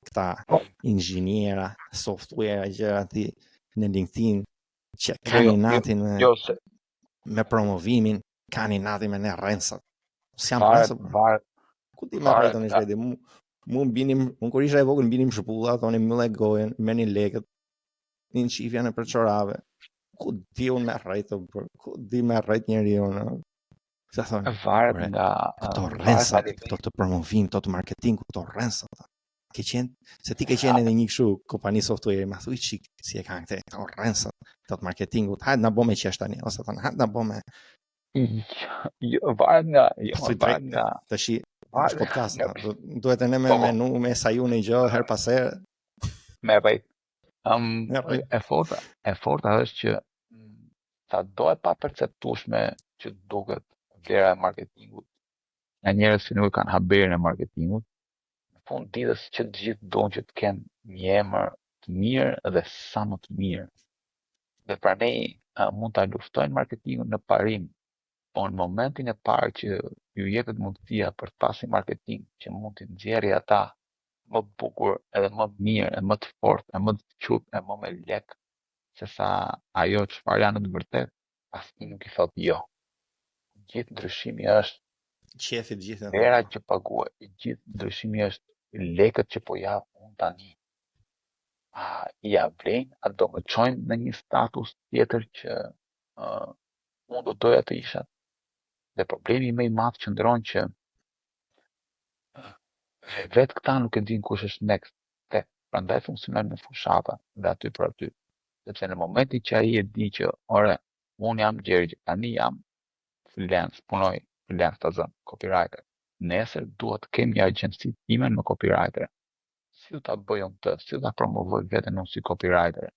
këta inxhiniera, software, gjëra ti në LinkedIn që kanë natin se me promovimin, kanë natin me ne rrensat. S'jam varet, rrensat. Ku ti me rrejton e shpeti? Mu binim, unë kur isha e vogël binim shpulla, thonim mylle gojen, merrnin lekët, një qifja në për çorave. Ku di unë me rrejto, ku di me rrejt njeri unë. Se thonë, varet nga këto rrensat, këto të promovim, këto të marketing, këto rrensat. Ke qenë, se ti ke qenë edhe një kështu kompani software, ma thuj qik si e kanë këto rrensat, këto të marketingut, hajtë na bo me qesh tani, ose thonë, hajtë na bo me... Varet nga... Tashi, është podcast, duhet e ne me menu, me sajun e gjë, her pas herë. Me rrejt. E forta është që sa do e pa perceptueshme që duket vlera e marketingut, nga njerëz që nuk kanë haberin e marketingut, në fund ditës që të gjithë donë që të kenë një emër të mirë dhe sa më të mirë. Dhe pranej mund ta luftojnë marketingun në parim, po në momentin e parë që ju jepet mundësia për të pasur marketing që mund të nxjerrë ata më bukur, edhe më mirë, edhe më të fortë, edhe më të qup, edhe më me lek, se sa ajo çfarë janë në të vërtetë, asnjë nuk i thot jo. Gjithë ndryshimi është qefit gjithë vera që paguaj, gjithë ndryshimi është lekët që po jap unë tani. Ja vlen, a do më çojnë në një status tjetër që unë do doja të isha. Dhe problemi më i madh qëndron që vetë këta nuk e din kush është next step. Prandaj funksionojnë në fushata dhe aty për aty. Sepse në momentin që ai e di që, ore, unë jam Gjergj, tani jam freelance, punoj freelance të zënë, copywriter. Nesër duhet të kem një agjenci time në copywriter. Si do ta bëj unë këtë? Si do ta promovoj veten unë si copywriter?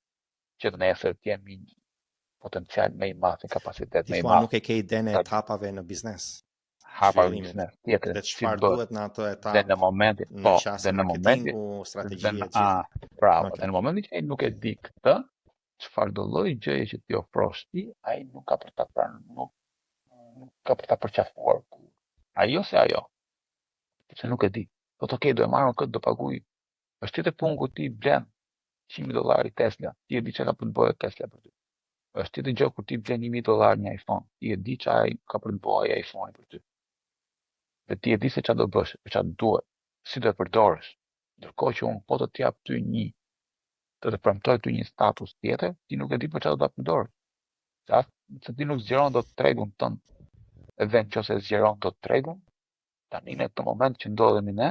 Që nesër të jem një potencial më i madh, kapacitet më i madh. Nuk e ke idenë e etapave në biznes. Hapa biznes tjetër. Dhe çfarë duhet në ato etapë? Dhe në momentin, dhe në marketingu, strategjia e gjitha. Bravo. Dhe në momentin që ai nuk e di këtë, çfarë do lloj gjëje që ti ofrosh ti, ai nuk ka për ta pranuar, nuk ka për ta përqafuar. Ajo se ajo. Se nuk e di. Po të okay, do e marrë këtë, do paguaj. Është tjetër punë ku ti blen $100 Tesla. Ti e di çka ka për të bërë Tesla për ty. Është tjetër gjë kur ti blen $1.000 një iPhone. Ti e di çka ka për të bërë ai iPhone për ty. Dhe ti e di se çfarë do bësh, çfarë duhet, si do e përdorësh. Ndërkohë që unë po të jap ty të premtoj ty një status tjetër, ti nuk e di për çfarë do ta përdorësh. Se ti nuk zgjeron dot tregun tënd. Edhe nëse zgjeron dot tregun, tani në këtë moment që ndodhemi ne,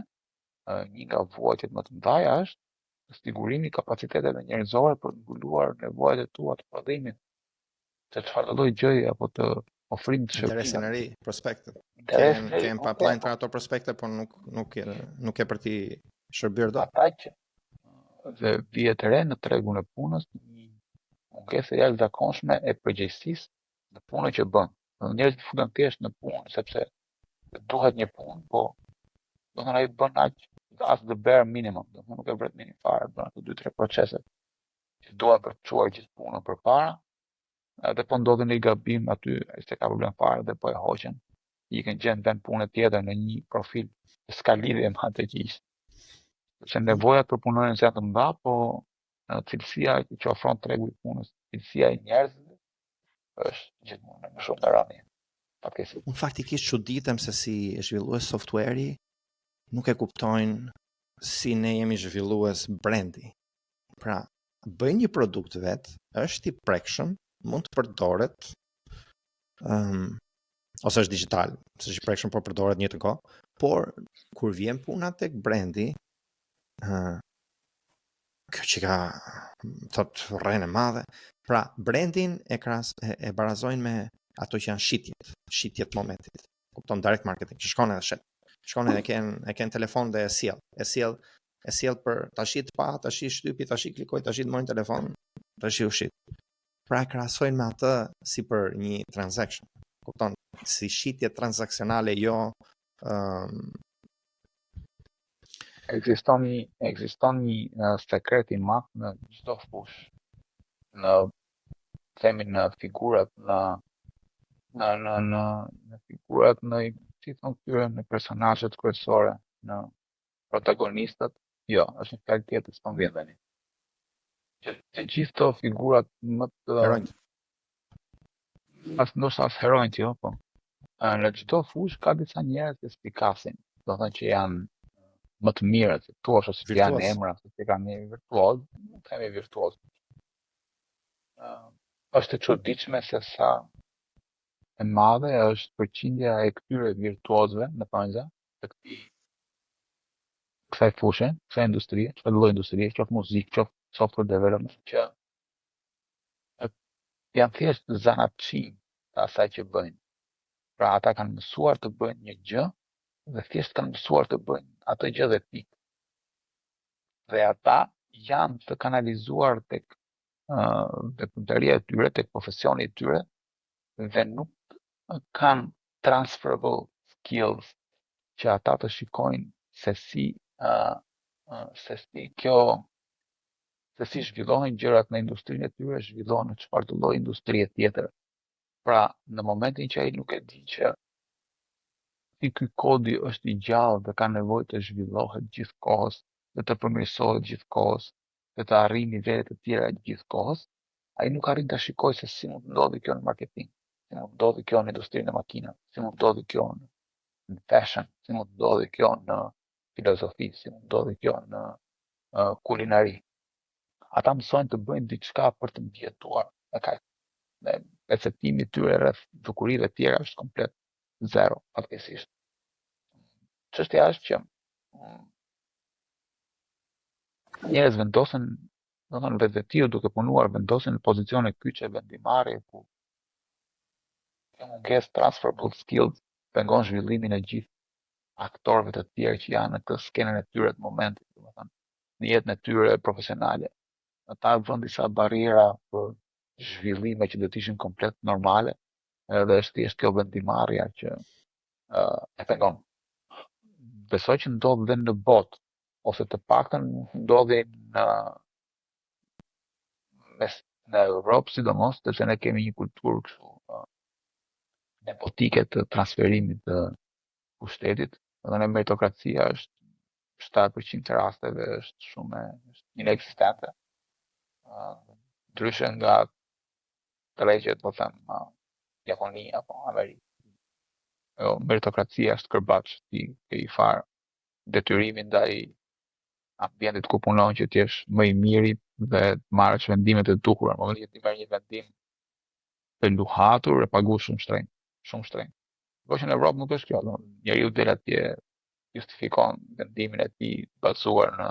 një nga vuajtjet më të mëdha është sigurimi i kapaciteteve njerëzore për të mbuluar nevojat e tua të prodhimit. Se çfarë lloj gjëje apo të ofrimit të shërbimit. Interesin e ri, prospektet. Kem pipeline për ato prospekte, por nuk e për ti shërbyer dot. Ata që dhe vihet re në tregun e punës, një mungesë e jashtëzakonshme e përgjegjësisë në punën që bën. Njerëzit futen thjesht në punë sepse duhet një punë, po do të ai bën as the bare minimum, do nuk e vret minim fare, bën ato 2-3 procese që duan për të çuar gjithë punën përpara. Edhe po ndodhen një gabim aty, ai s'e ka problem fare dhe po e hoqen. I kanë gjenë vend punë tjetër në një profil që s'ka lidhje me atë që ishte. Sepse nevojat për punonjës janë të mëdha, po cilësia që ofron tregu i punës, cilësia e njerëzve është gjithmonë më shumë në rënje. Unë faktikisht çuditem se si e zhvillues software-i nuk e kuptojnë si ne jemi zhvillues brendi. Pra, bëj një produkt vet, është i prekshëm, mund të përdoret, ose është digital, se është i prekshëm por përdoret një të kohë, por kur vjen puna tek brendi, kjo që ka thot rrenë e madhe. Pra, brandin e barazojnë me ato që janë shitjet momentit. Kupton, direct marketing, që shkon edhe shet. Shkon edhe e ken telefon dhe e sjell për tash të pa, tash shtypi, tash klikoj, tash të marrin telefon, tash u shit. Pra e krahasojnë me atë si për një transaction. Kupton, si shitje transaksionale, jo ekziston një sekret i madh në çdo fush. Në figurat, në figurat, si thon këtyre, në personazhet kryesore, në protagonistat, jo, është një fjalë tjetër s'po vjen tani. që të gjithë të figurat më të Heronjt. ndoshta as heronjt, jo, po. Në çdo fushë ka disa njerëz që spikasin, do thënë që janë më të mirët, se thua ose që janë Virtuoz. emra, se që kanë një virtuoz, nuk themi virtuoz. Është e çuditshme se sa e madhe është përqindja e këtyre virtuozëve në thonjza të kësaj fushë, kësaj industrie, çfarë lloj industrie, qoftë muzikë, qoftë software development, që janë thjesht zanatçi të asaj që bëjnë. Pra ata kanë mësuar të bëjnë një gjë dhe thjesht kanë mësuar të bëjnë atë gjë dhe pikë. Dhe ata janë të kanalizuar tek veprimtaria e tyre, tek profesioni i tyre dhe nuk kanë transferable skills që ata të shikojnë se si se si kjo se si zhvillohen gjërat në industrinë e tyre, zhvillohen në çfarë të lloj industrie tjetër. Pra, në momentin që ai nuk e di që si ky kodi është i gjallë dhe ka nevojë të zhvillohet gjithkohës, dhe të përmirësohet gjithkohës, dhe të arrijë nivele të tjera gjithkohës, ai nuk arrin ta shikojë se si mund ndodhi kjo në marketing, si mund ndodhi kjo në industrinë e makinave, si mund ndodhi kjo në fashion, si mund ndodhi kjo në filozofi, si mund ndodhi kjo në kulinari. Ata mësojnë të bëjnë diçka për të mbijetuar, e kaq. Dhe perceptimi i tyre rreth dukurive të tjera është komplet zero, fatkeqësisht. Çështja është që njerëz vendosen, do të thonë vetvetiu duke punuar vendosen në pozicione kyçe vendimarrje ku kjo mungesë transferable skills pengon zhvillimin e gjithë aktorëve të tjerë që janë në këtë skenën e tyre të momentit, domethënë në jetën e tyre profesionale. Ata vënë disa barriera për zhvillime që do të ishin komplet normale, edhe është thjesht kjo vendimarrja që e pengon. Besoj që ndodh dhe në botë, ose të paktën ndodhi në Europë sidomos, sepse ne kemi një kulturë kështu nepotike të transferimit të pushtetit, dhe në meritokracia është 7% të rasteve është shumë është inekzistente. Ndryshe nga tregjet, po them, Japonia apo Amerikë. Jo, meritokracia është kërbaç, ti ke i farë detyrimin ndaj ambientit ku punon që ti jesh më i miri dhe të marrësh vendimet e duhura. Në momentin që ti merr një vendim të luhatur e paguar shumë shtrenjtë, shumë shtrenjtë. Por që në Evropë nuk është kjo, njeriu del atje justifikon vendimin e tij bazuar në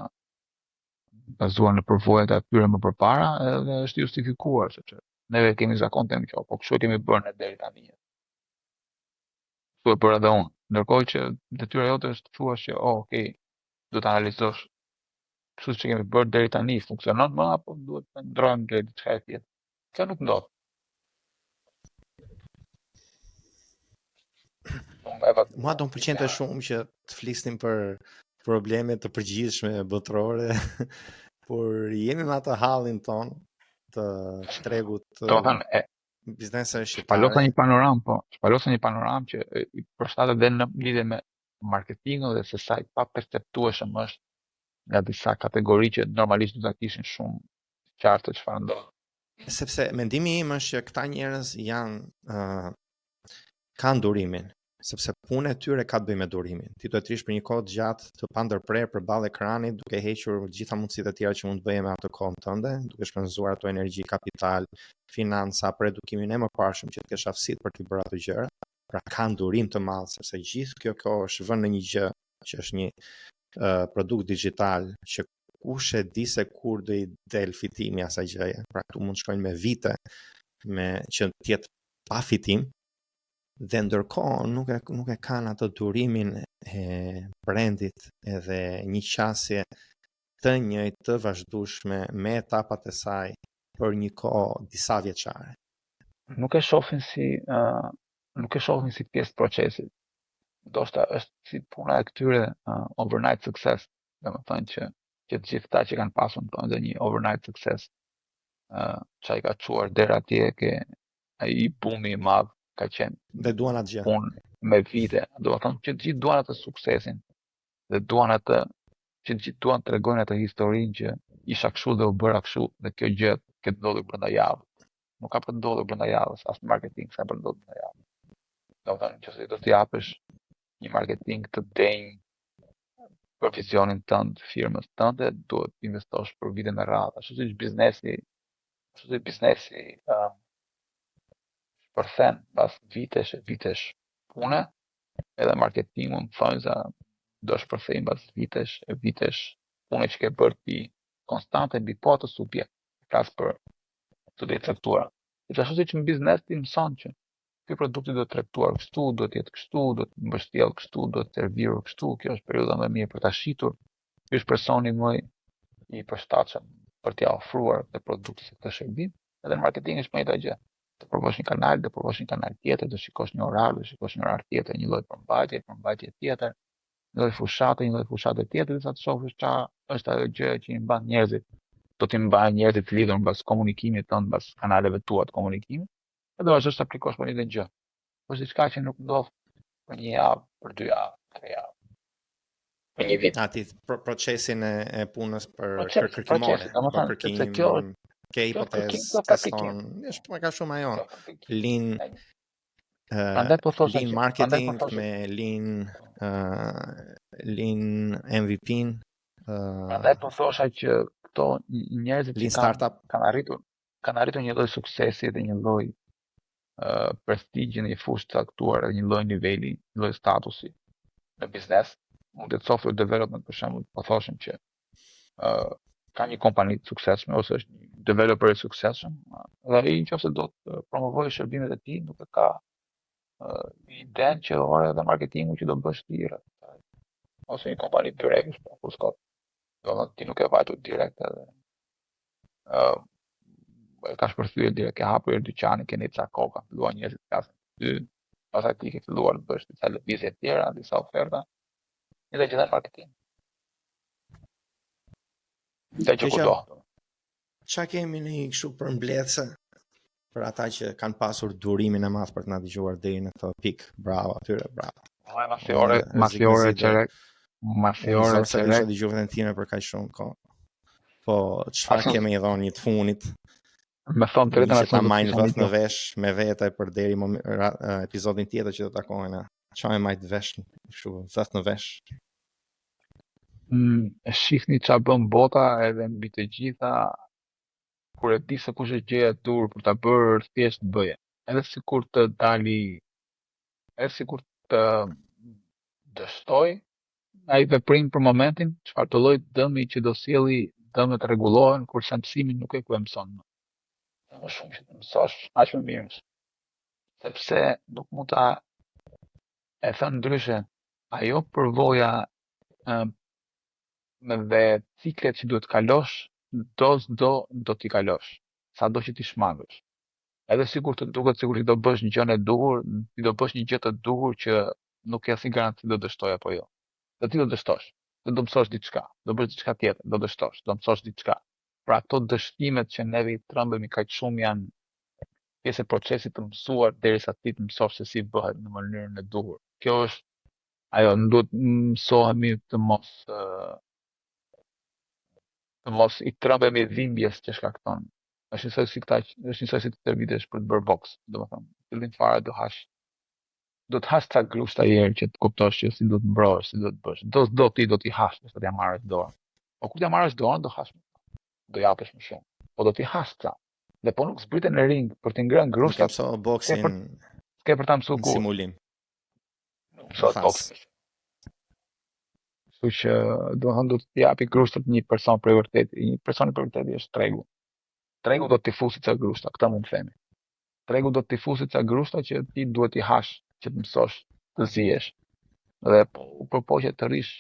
përvojat e atyre më përpara, edhe është justifikuar sepse neve kemi zakon të kjo, po kështu kemi bërë ne deri tani. Kështu e bëra edhe unë. Ndërkohë që detyra jote është të thuash që, okay, do të analizosh kështu që kemi bërë deri tani, funksionon më apo duhet të ndrojmë drejt diçka tjetër. Kjo nuk ndodh. Mua do më pëlqente shumë që të flisnim për probleme të përgjithshme botërore, por jemi me atë hallin ton të tregut të bizneseve shqiptare. Shpalosa një panoramë që i përshtatet dhe në lidhje me marketingun dhe se sa i paperceptueshëm është nga disa kategori që normalisht do ta kishin shumë qartë çfarë ndodh. Sepse mendimi im është që këta njerëz janë kanë durimin, sepse puna e tyre ka të bëjë me durimin. Ti duhet të rish për një kohë gjatë të pandërprer përballë ekranit, duke hequr gjitha mundësitë e tjera që mund të bëje me atë kohën tënde, duke shpenzuar ato energji, kapital, financa për edukimin e mëparshëm që të kesh aftësitë për të bërë ato gjëra. Pra kanë durim të madh, sepse gjithë kjo është vënë në një gjë që është një produkt digital që kush e di se kur do i del fitimi asaj gjëje. Pra këtu mund të shkojnë me vite me që të jetë pa fitim, dhe ndërkohë nuk e kanë atë durimin e brandit edhe një qasje të njëjtë të vazhdueshme me etapat e saj për një kohë disa vjeçare. Nuk e shohin si pjesë të procesit. Ndoshta është si puna e këtyre overnight success, domethënë që të gjithë ata që kanë pasur edhe një overnight success, çai ka çuar deri atje ke ai bumi i madh ka qenë dhe duan atë gjë. Punë me vite, domethënë që të gjithë duan atë suksesin dhe duan atë që të gjithë duan të tregojnë atë historinë që isha kështu dhe u bëra kështu dhe kjo gjë ke ndodhur brenda javës. Nuk ka për të ndodhur brenda javës, as marketing sa për ndodhur brenda javës. Do të thonë nëse do të japësh një marketing të denj për vizionin tënd, firmës tënde, duhet të investosh për vite me radhë. Ashtu si biznesi shpërthen pas vitesh e vitesh pune, edhe marketingu më thonë se do shpërthejnë pas vitesh e vitesh pune që ke bërë ti konstante mbi po të subjekt. Flas për të të caktuara. Dhe ashtu siç në biznes ti mëson që ky produkti do të trajtuar kështu, do të jetë kështu, do të mbështjell kështu, do të servirur kështu, kjo është periudha më e mirë për ta shitur. Ky është personi më i përshtatshëm për t'ia ofruar të produktin këtë shërbim. Edhe në marketing është më e njëjta gjë. Të provosh një kanal, të provosh një kanal tjetër, të shikosh një orar, të shikosh një orar tjetër, një lloj përmbajtje tjetër, një lloj fushate tjetër, sa të shohësh çfarë është ajo gjë që i mban njerëzit. Do t'i mbajë njerëzit të lidhur mbas komunikimit tonë, mbas kanaleve tua të komunikimit. Edhe vazhdosh ta aplikosh për një gjë. Është diçka që nuk ndodh për një javë, për 2 javë, 3 javë, për një vit. Ati procesin e punës për Procesi, kërkimore, domethënë, kërkim, sepse kjo ke kjo kërkim, hipotezë, kjo ka aplikim. teston, është më ka shumë ajo. Kjo ka aplikim. Lean Prandaj po thosha lean që, marketing me lean MVP-n, prandaj po thosha që këto njerëzit që lean startup. kanë arritur një lloj suksesi dhe një lloj prestigji në një fushë të caktuar, dhe një lloj niveli, një lloj statusi në biznes, mund të software development për shembull, po thoshim që ka një kompani të suksesshme ose është një developer i suksesshëm, dhe ai nëse do të promovojë shërbimet e tij, nuk e ka idenë që ore dhe marketingu që do bësh ti ose një kompani byrekësh, po s'ka. Domethënë ti nuk e vajtur direkt edhe ka shpërthyer direkt, ke hapur dyqanin, ke një ca koka, filluan njerëzit të flasin ty, pastaj ti ke filluar të bësh disa lëvizje të tjera, disa oferta, edhe gjithë në marketing. Dhe që kudo. Qa kemi një kështu për mbledhse për ata që kanë pasur durimin e madh për të na dëgjuar deri në këtë pikë? Bravo atyre, bravo. Masi ore çerek. Sa isha dëgjuar vetëm time për kaq shumë kohë. Po çfarë kemi dhënë një të funit? Me thonë të drejtën, ta majnë vesh në vesh me vete për deri episodin tjetër që do të takojnë. Çfarë e majt vesh kështu vesh në vesh? Shihni çfarë bën bota, edhe mbi të gjitha, kur e di se kush është gjëja e dur për ta bërë, thjesht bëje. Edhe sikur të dali, edhe sikur të dështoj ai veprim për momentin, çfarë të lloj dëmi që do sjelli, dëmet rregullohen, kurse mësimi nuk e ku e mëson më. Më shumë që të mësosh, aq më mirë. Sepse nuk mund ta e thënë ndryshe, ajo përvoja dhe ciklet që duhet kalosh, do t'i kalosh, sa do që t'i shmangësh. Edhe sikur të duket sikur ti do bësh një gjë e duhur, ti do bësh një gjë të duhur që nuk ke asnjë garanci do dështoj apo jo. Do ti do dështosh, do mësosh diçka, do bësh diçka tjetër, do dështosh, do mësosh diçka. Pra ato dështimet që neve i trembemi kaq shumë janë pjesë e procesit të mësuar derisa ti të mësosh se si bëhet në mënyrën e duhur. Kjo është ajo, në duhet mësohemi të mos i trembemi dhimbjes që shkakton. Është njësoj si të tërvitesh për të bërë boks, domethënë, fillim fare do të hash ca grushta herë që të kuptosh që si do të mbrohesh, si do të bësh. Do t'i hash, nëse t'ja marrësh dorën. Po kur t'ja marrësh dorën, do hash, do japësh më shumë. Po do t'i hash ca. Dhe po nuk zbriten në ring për të ngrënë grushtat. Nuk mëso boksin. S'ke për ta mësuar kur. Simulim. Nuk mëso boksin. Kështu që do të japi grushtat një person për vërtet. Një person për vërtet është tregu. Tregu do të fusi ca grushta, këtë mund të themi. Tregu do të fusi ca grushta që ti duhet i hash, që të mësosh të zihesh. Dhe u përpoqet të rish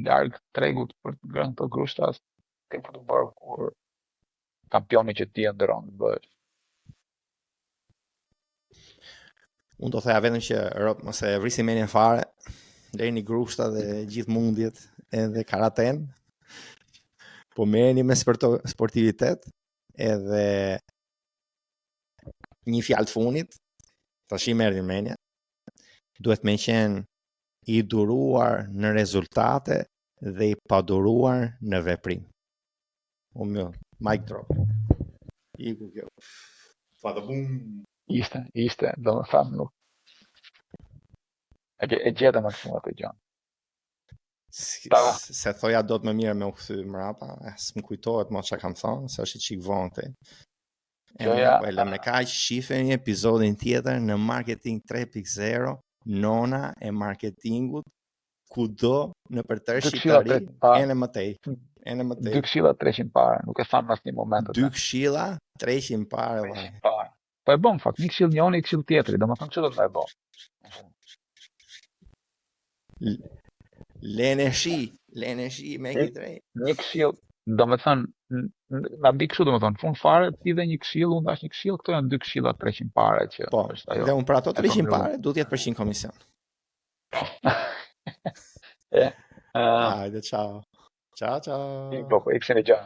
larg tregut për të ngrënë këto grushta, ke për të bërë kur kampioni që ti ndëron të bëhesh. Unë do thoya vetëm që Rob mos e vrisi mendjen fare, lejni grushta dhe gjithë mundjet edhe karaten. Po merreni me sportivitet edhe një fjalë të funit, tash i merrni mendja. Duhet me qenë i duruar në rezultate dhe i paduruar në veprim. U mbyll. Mic drop. Iku kjo. Fata bum. Ishte, do më thamë nuk. E gjeta më shumë atë gjë. Se thoja do të më mirë me u kthy mrapa, s'm kujtohet më çka kam thënë, se është çik vonte. Po e lëmë kaq, shifeni episodin tjetër në Marketing 3.0, nona e marketingut, kudo në përtër shqiptari, ene më tej. 2 këshilla 300 parë, nuk e thamë asnjë moment. 2 këshilla 300 parë, valla. Po e bëm fakt, një këshill njëri, një këshill tjetri, domethënë çfarë do të bëj? L'energy me këtë. Një këshill, domethënë na bi kështu domethënë, fund fare ti dhe një këshill, unë dash një këshill, këto janë 2 këshilla 300 parë që po, është ajo. Dhe unë për ato 300 parë duhet jetë përqin komision. Hajde, ciao. Ciao. Po, ikse në gjë.